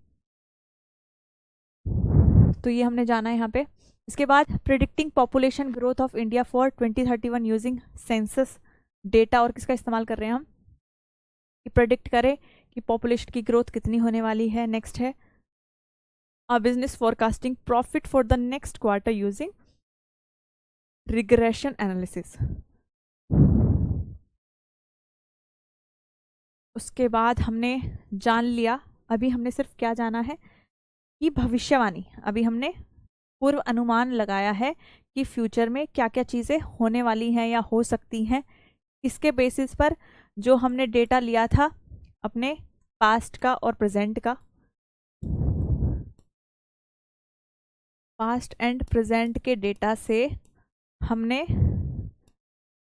तो ये हमने जाना है यहाँ पे। इसके बाद predicting population growth of India for 2031 using census data, और किसका इस्तेमाल कर रहे हैं हम कि प्रिडिक्ट करें कि पॉपुलेशन की ग्रोथ कितनी होने वाली है। नेक्स्ट है business forecasting profit for the next quarter using regression analysis. उसके बाद हमने जान लिया, अभी हमने सिर्फ क्या जाना है कि भविष्यवाणी, अभी हमने पूर्व अनुमान लगाया है कि फ्यूचर में क्या क्या चीज़ें होने वाली हैं या हो सकती हैं। इसके बेसिस पर जो हमने डेटा लिया था अपने पास्ट का और प्रेजेंट का, पास्ट एंड प्रेजेंट के डेटा से हमने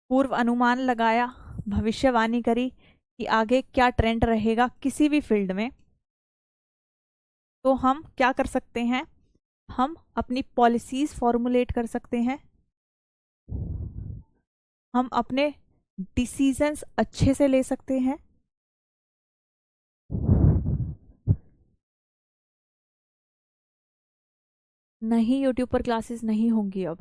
पूर्व अनुमान लगाया, भविष्यवाणी करी कि आगे क्या ट्रेंड रहेगा किसी भी फील्ड में, तो हम क्या कर सकते हैं, हम अपनी पॉलिसीज फॉर्मुलेट कर सकते हैं, हम अपने डिसीजंस अच्छे से ले सकते हैं, नहीं यूट्यूब पर क्लासेस नहीं होंगी अब।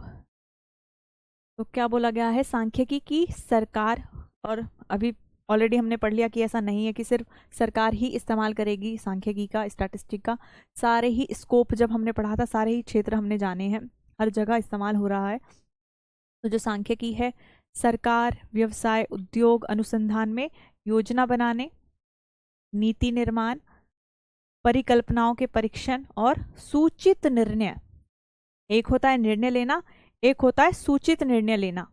तो क्या बोला गया है, सांख्यिकी की सरकार, और अभी ऑलरेडी हमने पढ़ लिया कि ऐसा नहीं है कि सिर्फ सरकार ही इस्तेमाल करेगी सांख्यिकी का, स्टैटिस्टिक का। सारे ही स्कोप जब हमने पढ़ा था, सारे ही क्षेत्र हमने जाने हैं, हर जगह इस्तेमाल हो रहा है। तो जो सांख्यिकी है, सरकार, व्यवसाय, उद्योग, अनुसंधान में योजना बनाने, नीति निर्माण, परिकल्पनाओं के परीक्षण और सूचित निर्णय। एक होता है निर्णय लेना, एक होता है सूचित निर्णय लेना।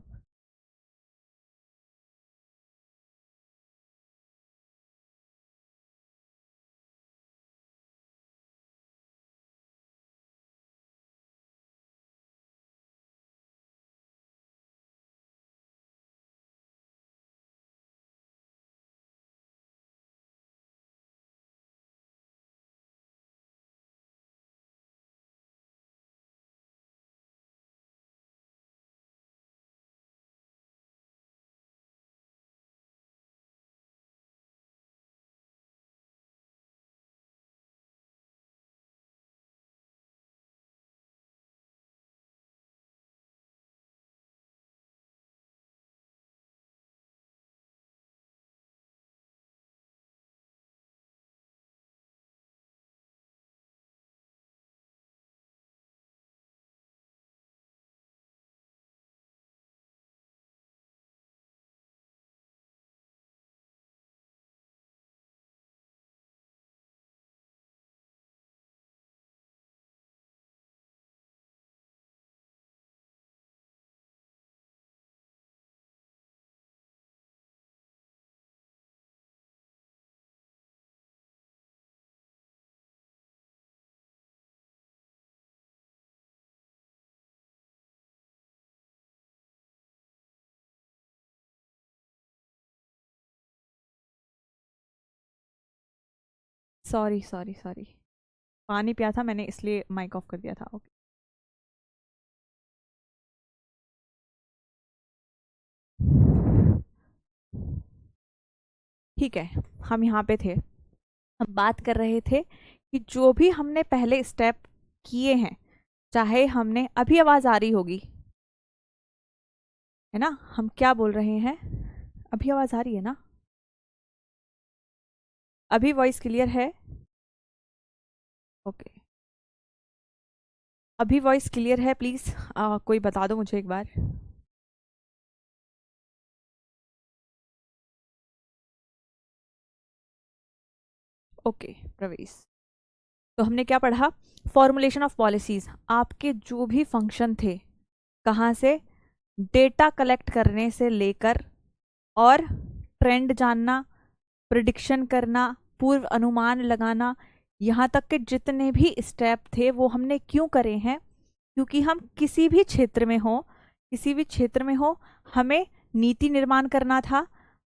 सॉरी सॉरी सॉरी, पानी पिया था मैंने, इसलिए माइक ऑफ कर दिया था। ओके, ठीक है, हम यहाँ पे थे, हम बात कर रहे थे कि जो भी हमने पहले स्टेप किए हैं, चाहे हमने, अभी आवाज आ रही होगी है ना, हम क्या बोल रहे हैं, अभी आवाज आ रही है ना, अभी वॉइस क्लियर है? ओके, अभी वॉइस क्लियर है? प्लीज कोई बता दो मुझे एक बार। ओके प्रवेश, तो हमने क्या पढ़ा, फॉर्मुलेशन ऑफ पॉलिसीज। आपके जो भी फंक्शन थे, कहाँ से, डेटा कलेक्ट करने से लेकर, और ट्रेंड जानना, प्रिडिक्शन करना, पूर्व अनुमान लगाना, यहाँ तक के जितने भी स्टेप थे वो हमने क्यों करे हैं, क्योंकि हम किसी भी क्षेत्र में हो, किसी भी क्षेत्र में हो, हमें नीति निर्माण करना था,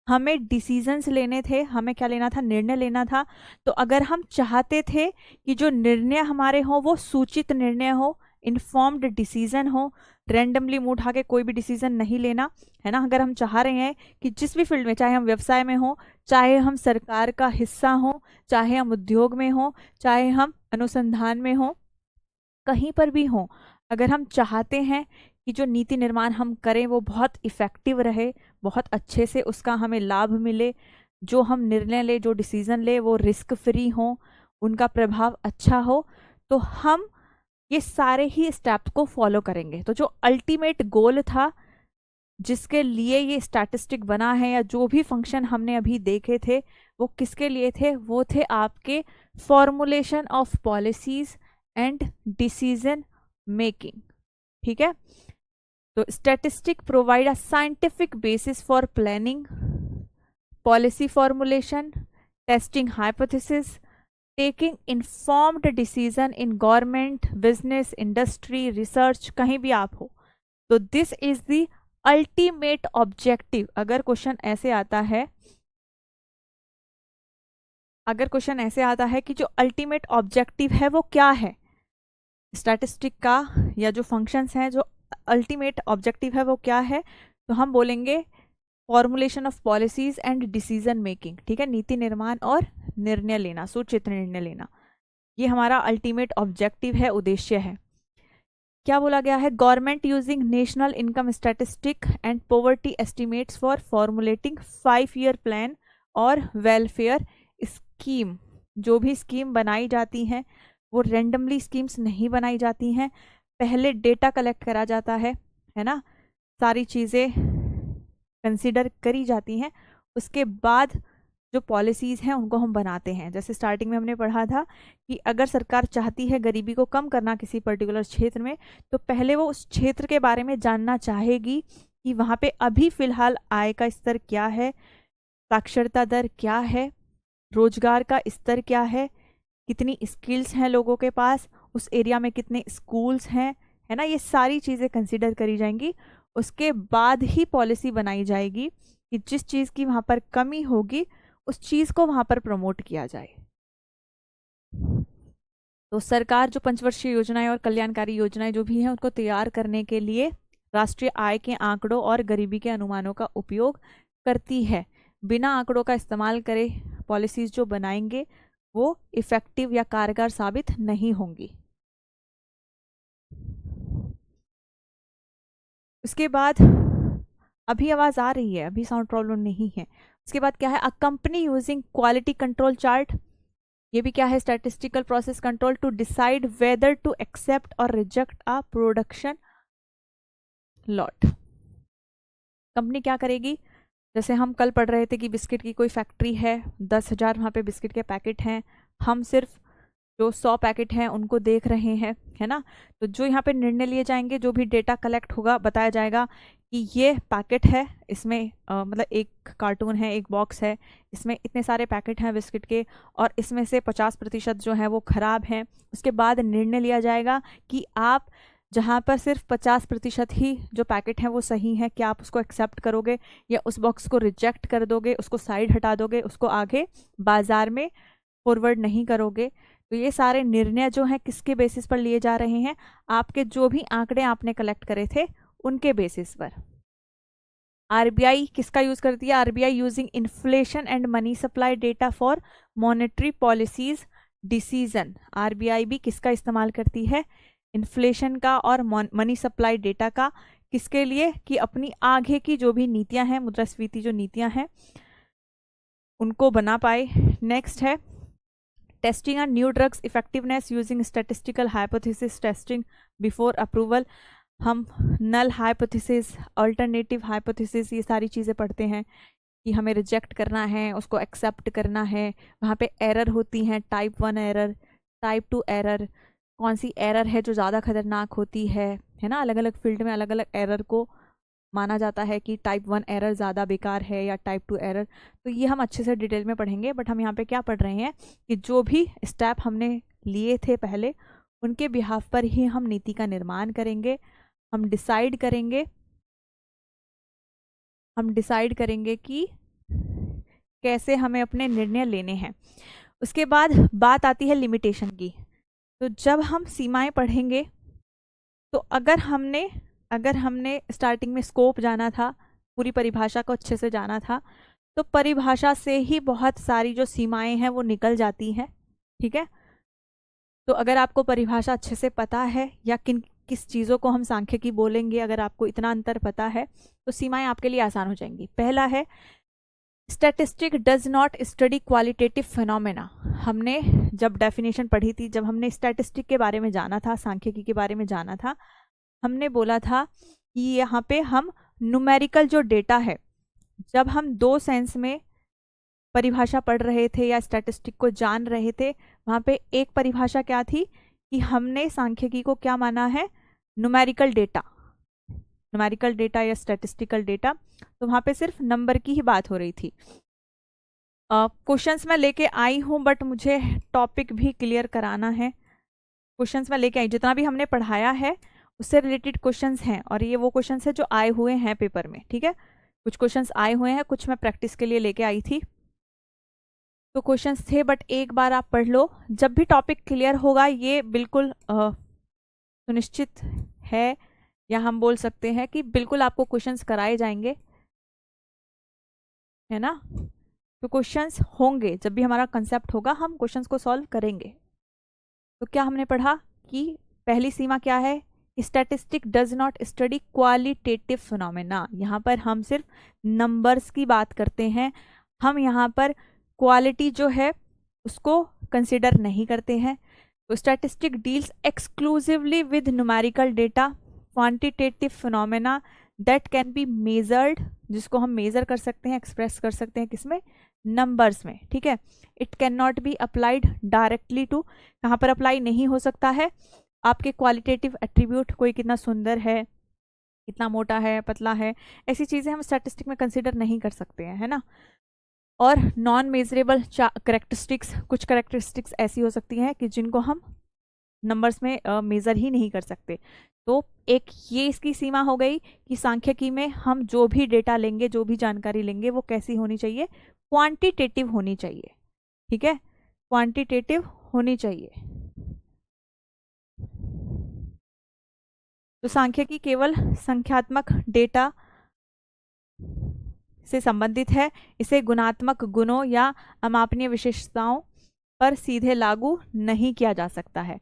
हमें डिसीजंस लेने थे, हमें क्या लेना था, निर्णय लेना था। तो अगर हम चाहते थे कि जो निर्णय हमारे हो वो सूचित निर्णय हो, इन्फॉर्म्ड डिसीजन हो, रैंडमली मुंह उठा के कोई भी डिसीजन नहीं लेना, है ना। अगर हम चाह रहे हैं कि जिस भी फील्ड में, चाहे हम व्यवसाय में हो, चाहे हम सरकार का हिस्सा हो, चाहे हम उद्योग में हो, चाहे हम अनुसंधान में हो, कहीं पर भी हो, अगर हम चाहते हैं कि जो नीति निर्माण हम करें वो बहुत इफ़ेक्टिव रहे, बहुत अच्छे से उसका हमें लाभ मिले, जो हम निर्णय ले, जो डिसीजन ले वो रिस्क फ्री हो, उनका प्रभाव अच्छा हो, तो हम ये सारे ही स्टेप्स को फॉलो करेंगे। तो जो अल्टीमेट गोल था जिसके लिए ये स्टैटिस्टिक बना है, या जो भी फंक्शन हमने अभी देखे थे, वो किसके लिए थे, वो थे आपके formulation of policies and decision making. ठीक है, तो statistic provide a scientific basis for planning, policy formulation, testing hypothesis, taking informed decision in government, business, industry, research, कहीं भी आप हो। तो this is the ultimate objective, अगर क्वेश्चन ऐसे आता है, अगर क्वेश्चन ऐसे आता है कि जो अल्टीमेट ऑब्जेक्टिव है वो क्या है स्टैटिस्टिक का, या जो फंक्शंस हैं, जो अल्टीमेट ऑब्जेक्टिव है वो क्या है, तो हम बोलेंगे formulation of policies and decision making. ठीक है, नीति निर्माण और निर्णय लेना, सूचित निर्णय लेना, ये हमारा अल्टीमेट ऑब्जेक्टिव है, उद्देश्य है। क्या बोला गया है? Government using national income statistic and poverty estimates for formulating 5-year plan और वेलफेयर स्कीम। जो भी स्कीम बनाई जाती हैं वो रेंडमली स्कीम्स नहीं बनाई जाती हैं, पहले डेटा कलेक्ट करा जाता है ना, सारी चीज़ें कंसीडर करी जाती हैं, उसके बाद जो पॉलिसीज़ हैं उनको हम बनाते हैं। जैसे स्टार्टिंग में हमने पढ़ा था कि अगर सरकार चाहती है गरीबी को कम करना किसी पर्टिकुलर क्षेत्र में, तो पहले वो उस क्षेत्र के बारे में जानना चाहेगी कि वहाँ पे अभी फ़िलहाल आय का स्तर क्या है, साक्षरता दर क्या है, रोजगार का स्तर क्या है, कितनी स्किल्स हैं लोगों के पास, उस एरिया में कितने स्कूल्स हैं, है ना, ये सारी चीज़ें कंसीडर करी जाएंगी। उसके बाद ही पॉलिसी बनाई जाएगी कि जिस चीज़ की वहाँ पर कमी होगी उस चीज़ को वहाँ पर प्रमोट किया जाए। तो सरकार जो पंचवर्षीय योजनाएं और कल्याणकारी योजनाएं जो भी हैं उनको तैयार करने के लिए राष्ट्रीय आय के आंकड़ों और गरीबी के अनुमानों का उपयोग करती है। बिना आंकड़ों का इस्तेमाल करे पॉलिसीज जो बनाएंगे वो इफेक्टिव या कारगर साबित नहीं होंगी। उसके बाद अभी आवाज आ रही है, अभी साउंड प्रॉब्लम नहीं है। उसके बाद क्या है? A company using quality control chart, ये भी क्या है? Statistical process control to decide whether to accept और reject a production lot. Company क्या करेगी? जैसे हम कल पढ़ रहे थे कि बिस्किट की कोई फैक्ट्री है, 10,000 वहाँ पे बिस्किट के पैकेट हैं, हम सिर्फ जो 100 पैकेट हैं उनको देख रहे हैं, है ना। तो जो यहाँ पे निर्णय लिए जाएंगे, जो भी डेटा कलेक्ट होगा, बताया जाएगा कि ये पैकेट है, इसमें मतलब एक कार्टून है, एक बॉक्स है, इसमें इतने सारे पैकेट हैं बिस्किट के और इसमें से 50% जो है वो ख़राब हैं। उसके बाद निर्णय लिया जाएगा कि आप जहाँ पर सिर्फ 50% ही जो पैकेट हैं वो सही हैं, क्या आप उसको एक्सेप्ट करोगे या उस बॉक्स को रिजेक्ट कर दोगे, उसको साइड हटा दोगे, उसको आगे बाजार में फॉरवर्ड नहीं करोगे। तो ये सारे निर्णय जो हैं किसके बेसिस पर लिए जा रहे हैं? आपके जो भी आंकड़े आपने कलेक्ट करे थे उनके बेसिस पर। आरबीआई किसका यूज करती है? RBI using inflation and money supply data for monetary policies decision. RBI भी किसका इस्तेमाल करती है? इन्फ्लेशन का और मनी सप्लाई डेटा का। किसके लिए? कि अपनी आगे की जो भी नीतियां हैं, मुद्रास्फीति जो नीतियां हैं उनको बना पाए। नेक्स्ट है testing on new drugs effectiveness using statistical hypothesis testing before approval. हम नल हाइपोथेसिस, अल्टरनेटिव हाइपोथेसिस, ये सारी चीज़ें पढ़ते हैं कि हमें रिजेक्ट करना है, उसको एक्सेप्ट करना है। वहाँ पे एरर होती हैं, टाइप 1 एरर, टाइप 2 एरर। कौन सी एरर है जो ज़्यादा खतरनाक होती है ना। अलग अलग फील्ड में अलग अलग एरर को माना जाता है कि टाइप 1 एरर ज़्यादा बेकार है या टाइप 2 एरर। तो ये हम अच्छे से डिटेल में पढ़ेंगे, बट हम यहाँ पे क्या पढ़ रहे हैं कि जो भी स्टेप हमने लिए थे पहले, उनके बिहाफ पर ही हम नीति का निर्माण करेंगे। हम डिसाइड करेंगे कि कैसे हमें अपने निर्णय लेने हैं। उसके बाद बात आती है लिमिटेशन की। तो जब हम सीमाएं पढ़ेंगे, तो अगर हमने स्टार्टिंग में स्कोप जाना था, पूरी परिभाषा को अच्छे से जाना था, तो परिभाषा से ही बहुत सारी जो सीमाएं हैं वो निकल जाती हैं। ठीक है, तो अगर आपको परिभाषा अच्छे से पता है या किस चीज़ों को हम सांख्यिकी बोलेंगे, अगर आपको इतना अंतर पता है तो सीमाएं आपके लिए आसान हो जाएंगी। पहला है statistic does not study qualitative phenomena. हमने जब डेफिनेशन पढ़ी थी, जब हमने स्टैटिस्टिक के बारे में जाना था, सांख्यिकी के बारे में जाना था, हमने बोला था कि यहाँ पे हम न्यूमेरिकल जो डेटा है, जब हम 2 सेंस में परिभाषा पढ़ रहे थे या स्टैटिस्टिक को जान रहे थे, वहाँ पे एक परिभाषा क्या थी कि हमने सांख्यिकी को क्या माना है? न्यूमेरिकल डेटा या स्टैटिस्टिकल डेटा। तो वहाँ पे सिर्फ नंबर की ही बात हो रही थी। क्वेश्चंस मैं लेके आई हूँ, बट मुझे टॉपिक भी क्लियर कराना है। क्वेश्चंस मैं लेके आई, जितना भी हमने पढ़ाया है उससे रिलेटेड क्वेश्चंस हैं, और ये वो क्वेश्चंस हैं जो आए हुए हैं पेपर में, ठीक है। कुछ क्वेश्चंस आए हुए हैं, कुछ मैं प्रैक्टिस के लिए लेके आई थी, तो क्वेश्चंस थे, बट एक बार आप पढ़ लो। जब भी टॉपिक क्लियर होगा, ये बिल्कुल सुनिश्चित है, या हम बोल सकते हैं कि बिल्कुल आपको क्वेश्चंस कराए जाएंगे, है ना। तो क्वेश्चंस होंगे, जब भी हमारा कंसेप्ट होगा हम क्वेश्चंस को सॉल्व करेंगे। तो क्या हमने पढ़ा कि पहली सीमा क्या है, statistic does not study qualitative phenomena. यहाँ पर हम सिर्फ नंबर्स की बात करते हैं, हम यहाँ पर क्वालिटी जो है उसको कंसिडर नहीं करते हैं। तो statistic deals exclusively with numerical data, quantitative phenomena that can be measured, जिसको हम मेजर कर सकते हैं, एक्सप्रेस कर सकते हैं किसमें, नंबर्स में, ठीक है। It can not be applied directly to, कहाँ पर अप्लाई नहीं हो सकता है, आपके क्वालिटेटिव एट्रीब्यूट, कोई कितना सुंदर है, कितना मोटा है, पतला है, ऐसी चीज़ें हम स्टैटिस्टिक में कंसिडर नहीं कर सकते हैं, है ना। और नॉन मेजरेबल करेक्टरिस्टिक्स, कुछ करेक्टरिस्टिक्स ऐसी हो सकती हैं कि जिनको हम नंबर्स में मेज़र ही नहीं कर सकते। तो एक ये इसकी सीमा हो गई कि सांख्यिकी में हम जो भी डेटा लेंगे, जो भी जानकारी लेंगे, वो कैसी होनी चाहिए, क्वांटिटेटिव होनी चाहिए, ठीक है, क्वांटिटेटिव होनी चाहिए। तो सांख्यिकी केवल संख्यात्मक डेटा से संबंधित है, इसे गुणात्मक गुणों या अमापनीय विशेषताओं पर सीधे लागू नहीं किया जा सकता है।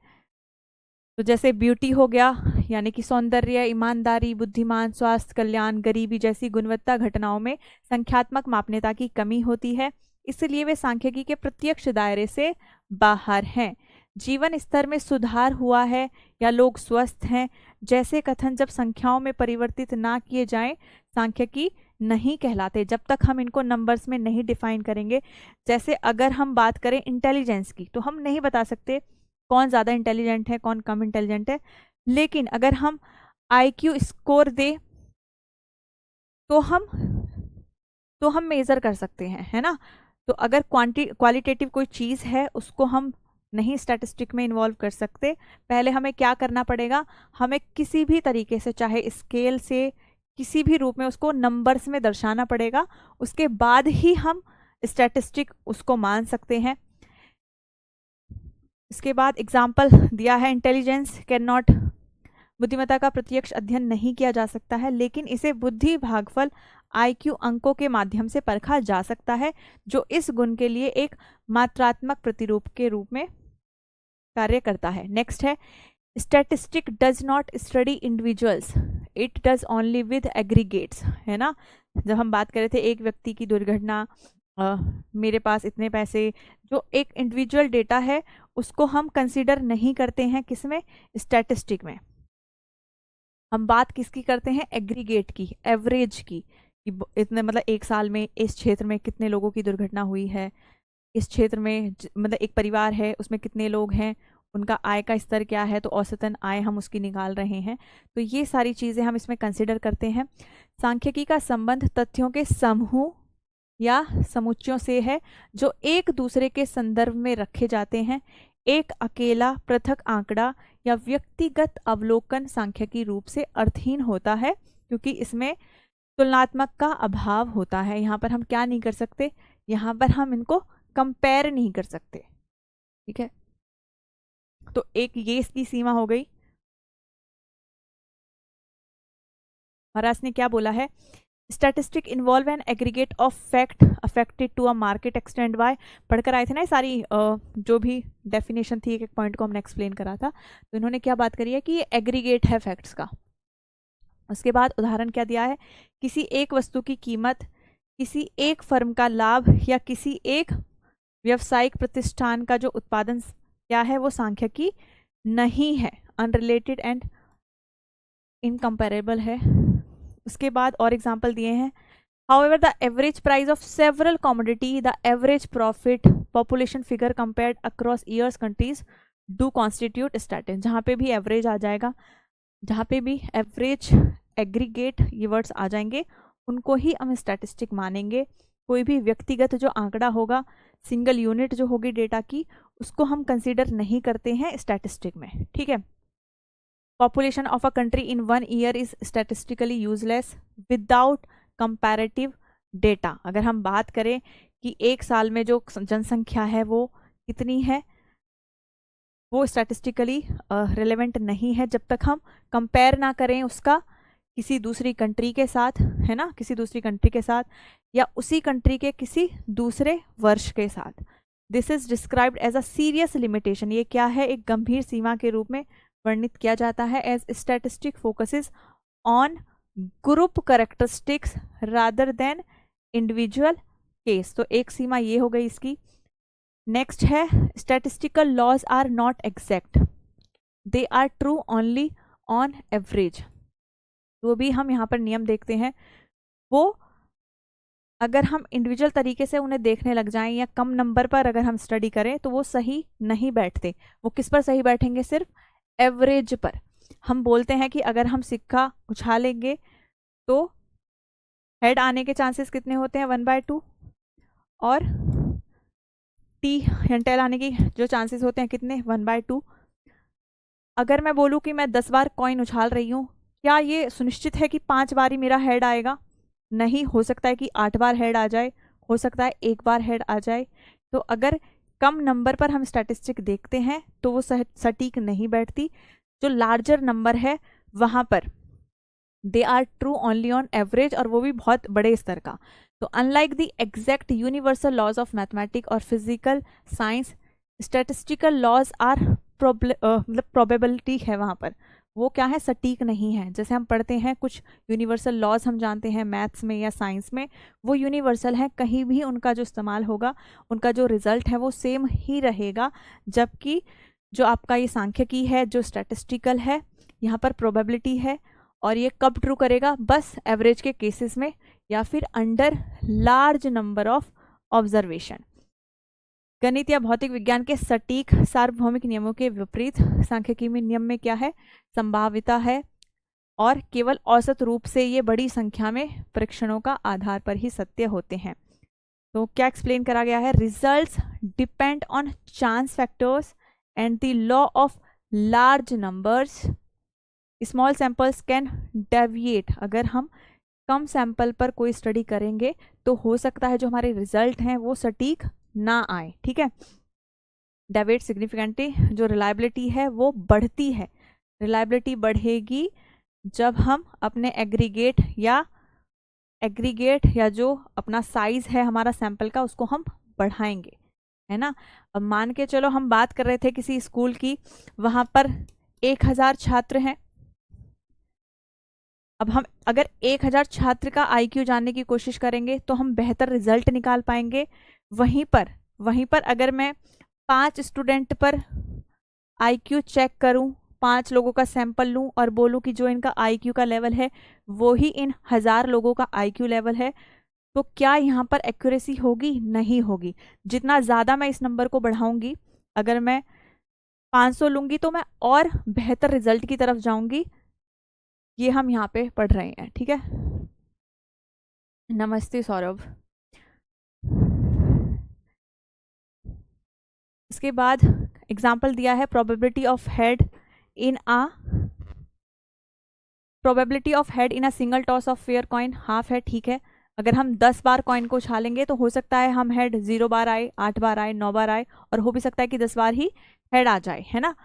तो जैसे ब्यूटी हो गया, यानी कि सौंदर्य, ईमानदारी, बुद्धिमान, स्वास्थ्य, कल्याण, गरीबी जैसी गुणवत्ता घटनाओं में संख्यात्मक मापनीयता की कमी होती है, इसलिए वे सांख्यिकी के प्रत्यक्ष दायरे से बाहर हैं। जीवन स्तर में सुधार हुआ है या लोग स्वस्थ हैं जैसे कथन जब संख्याओं में परिवर्तित ना किए जाएं, सांख्यिकी नहीं कहलाते, जब तक हम इनको नंबर्स में नहीं डिफाइन करेंगे। जैसे अगर हम बात करें इंटेलिजेंस की, तो हम नहीं बता सकते कौन ज़्यादा इंटेलिजेंट है, कौन कम इंटेलिजेंट है, लेकिन अगर हम IQ स्कोर दे तो हम मेज़र कर सकते हैं, है ना। तो अगर क्वालिटेटिव कोई चीज़ है, उसको हम नहीं स्टैटिस्टिक में इन्वॉल्व कर सकते। पहले हमें क्या करना पड़ेगा, हमें किसी भी तरीके से, चाहे स्केल से, किसी भी रूप में उसको नंबर्स में दर्शाना पड़ेगा, उसके बाद ही हम स्टैटिस्टिक उसको मान सकते हैं। इसके बाद एग्जाम्पल दिया है, इंटेलिजेंस कैन नॉट, बुद्धिमत्ता का प्रत्यक्ष अध्ययन नहीं किया जा सकता है, लेकिन इसे बुद्धि भागफल IQ अंकों के माध्यम से परखा जा सकता है, जो इस गुण के लिए एक मात्रात्मक प्रतिरूप के रूप में कार्य करता है। नेक्स्ट है, statistic does not study individuals, it does only with aggregates, है ना। जब हम बात कर रहे थे एक व्यक्ति की दुर्घटना, मेरे पास इतने पैसे, जो एक इंडिविजुअल डेटा है उसको हम कंसीडर नहीं करते हैं, किसमें, स्टैटिस्टिक में। हम बात किसकी करते हैं, एग्रीगेट की, एवरेज की, कि इतने मतलब एक साल में इस क्षेत्र में कितने लोगों की दुर्घटना हुई है, इस क्षेत्र में मतलब एक परिवार है उसमें कितने लोग हैं, उनका आय का स्तर क्या है, तो औसतन आय हम उसकी निकाल रहे हैं। तो ये सारी चीज़ें हम इसमें कंसिडर करते हैं। सांख्यिकी का संबंध तथ्यों के समूह या समुच्चयों से है जो एक दूसरे के संदर्भ में रखे जाते हैं। एक अकेला पृथक आंकड़ा या व्यक्तिगत अवलोकन सांख्यिकी रूप से अर्थहीन होता है, क्योंकि इसमें तुलनात्मक का अभाव होता है। यहाँ पर हम क्या नहीं कर सकते, यहाँ पर हम इनको कंपेयर नहीं कर सकते, ठीक है। तो एक ये इसकी सीमा हो गई। महाराज ने क्या बोला है, statistic involve an aggregate of fact affected to a market extend by, पढ़कर आए थे ना सारी जो भी डेफिनेशन थी, एक एक पॉइंट को हमने एक्सप्लेन करा था। तो इन्होंने क्या बात करी है कि ये एग्रीगेट है फैक्ट्स का। उसके बाद उदाहरण क्या दिया है, किसी एक वस्तु की कीमत, किसी एक फर्म का लाभ या किसी एक व्यावसायिक प्रतिष्ठान का जो उत्पादन क्या है वो सांख्यिकी नहीं है, अनरिलेटेड एंड इनकम्पेरेबल है। उसके बाद और एग्जाम्पल दिए हैं, however the average price of several commodity, the average profit, population figure compared across years countries do constitute statistic। जहाँ पे भी एवरेज आ जाएगा, जहाँ पे भी एवरेज, एग्रीगेट ये वर्ड्स आ जाएंगे, उनको ही हम स्टैटिस्टिक मानेंगे। कोई भी व्यक्तिगत जो आंकड़ा होगा, सिंगल यूनिट जो होगी डेटा की, उसको हम कंसीडर नहीं करते हैं स्टैटिस्टिक में, ठीक है। Population of a country in 1 year is statistically useless without comparative data. अगर हम बात करें कि एक साल में जो जनसंख्या है वो कितनी है, वो स्टैटिस्टिकली रिलेवेंट नहीं है जब तक हम कंपेयर ना करें उसका किसी दूसरी कंट्री के साथ, है ना, किसी दूसरी कंट्री के साथ या उसी कंट्री के किसी दूसरे वर्ष के साथ। This is described as a serious limitation. ये क्या है, एक गंभीर सीमा के रूप में वर्णित किया जाता है। As statistic focuses on group characteristics rather than individual case. तो एक सीमा ये हो गई इसकी। नेक्स्ट है statistical laws are not exact, they are true only on average. तो भी हम यहाँ पर नियम देखते हैं, वो अगर हम इंडिविजुअल तरीके से उन्हें देखने लग जाएं या कम नंबर पर अगर हम स्टडी करें तो वो सही नहीं बैठते। वो किस पर सही बैठेंगे, सिर्फ एवरेज पर। हम बोलते हैं कि अगर हम सिक्का उछालेंगे तो हेड आने के चांसेस कितने होते हैं, 1/2, और टेल आने की जो चांसेस होते हैं कितने, 1/2। अगर मैं बोलूँ कि मैं 10 बार कॉइन उछाल रही हूँ, क्या ये सुनिश्चित है कि 5 बार ही मेरा हेड आएगा? नहीं, हो सकता है कि 8 बार हेड आ जाए, हो सकता है 1 बार हेड आ जाए। तो अगर कम नंबर पर हम स्टैटिस्टिक देखते हैं तो वो सटीक नहीं बैठती। जो लार्जर नंबर है वहाँ पर they are true only on average, और वो भी बहुत बड़े स्तर का। तो unlike the exact universal laws of mathematic और physical science, statistical laws are मतलब प्रोबेबिलिटी है वहाँ पर, वो क्या है, सटीक नहीं है। जैसे हम पढ़ते हैं कुछ यूनिवर्सल लॉज हम जानते हैं मैथ्स में या साइंस में, वो यूनिवर्सल है, कहीं भी उनका जो इस्तेमाल होगा उनका जो रिजल्ट है वो सेम ही रहेगा। जबकि जो आपका ये सांख्यिकी है, जो स्टैटिस्टिकल है, यहाँ पर प्रोबेबिलिटी है, और ये कब ट्रू करेगा, बस एवरेज के केसेस में या फिर under large number of observation. गणित या भौतिक विज्ञान के सटीक सार्वभौमिक नियमों के विपरीत सांख्यिकी में नियम में क्या है, संभाव्यता है, और केवल औसत रूप से ये बड़ी संख्या में परीक्षणों का आधार पर ही सत्य होते हैं। तो क्या एक्सप्लेन करा गया है, results depend on chance factors and the law of large numbers, small samples can deviate. अगर हम कम सैंपल पर कोई स्टडी करेंगे तो हो सकता है जो हमारे रिजल्ट हैं वो सटीक ना आए, ठीक है। डेविएट सिग्निफिकेंटली, जो रिलायबिलिटी है वो बढ़ती है। रिलायबिलिटी बढ़ेगी जब हम अपने एग्रीगेट या जो अपना साइज है हमारा सैंपल का उसको हम बढ़ाएंगे, है ना। अब मान के चलो हम बात कर रहे थे किसी स्कूल की, वहां पर 1000 छात्र हैं। अब हम अगर 1000 छात्र का IQ जानने की कोशिश करेंगे तो हम बेहतर रिजल्ट निकाल पाएंगे। वहीं पर अगर मैं 5 स्टूडेंट पर IQ चेक करूं, 5 लोगों का सैंपल लूं और बोलूं कि जो इनका IQ का लेवल है वो ही इन 1000 लोगों का IQ लेवल है, तो क्या यहाँ पर एक्यूरेसी होगी? नहीं होगी। जितना ज़्यादा मैं इस नंबर को बढ़ाऊंगी, अगर मैं 500 लूंगी तो मैं और बेहतर रिजल्ट की तरफ जाऊंगी। ये हम यहाँ पे पढ़ रहे हैं, ठीक है। नमस्ते सौरभ। इसके बाद एग्जाम्पल दिया है probability of head in a single toss of fair coin, half है, ठीक है। अगर हम 10 बार कॉइन को उछालेंगे तो हो सकता है हम हेड 0 बार आए, 8 बार आए, 9 बार आए, और हो भी सकता है कि 10 बार ही हेड आ जाए, है ना।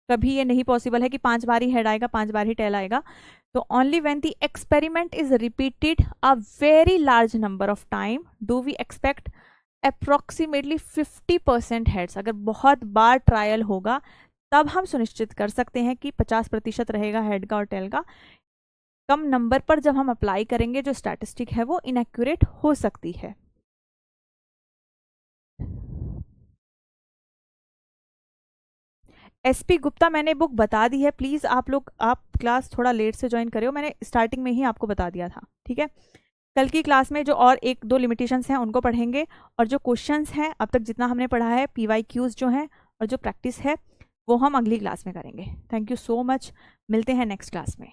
कभी ये नहीं पॉसिबल है कि 5 बार ही हेड आएगा, 5 बार ही टेल आएगा। तो only when the experiment is repeated a very large number of time do we expect approximately 50% heads. अगर बहुत बार ट्रायल होगा तब हम सुनिश्चित कर सकते हैं कि 50% रहेगा हेड का और टेल का। कम नंबर पर जब हम अप्लाई करेंगे जो स्टैटिस्टिक है वो इनएक्यूरेट हो सकती है। SP गुप्ता मैंने बुक बता दी है, प्लीज़ आप क्लास थोड़ा लेट से ज्वाइन करें, मैंने स्टार्टिंग में ही आपको बता दिया था, ठीक है। कल की क्लास में जो और 1-2 लिमिटेशंस हैं उनको पढ़ेंगे, और जो क्वेश्चंस हैं अब तक जितना हमने पढ़ा है, PYQs जो हैं और जो प्रैक्टिस है वो हम अगली क्लास में करेंगे। थैंक यू सो मच, मिलते हैं नेक्स्ट क्लास में।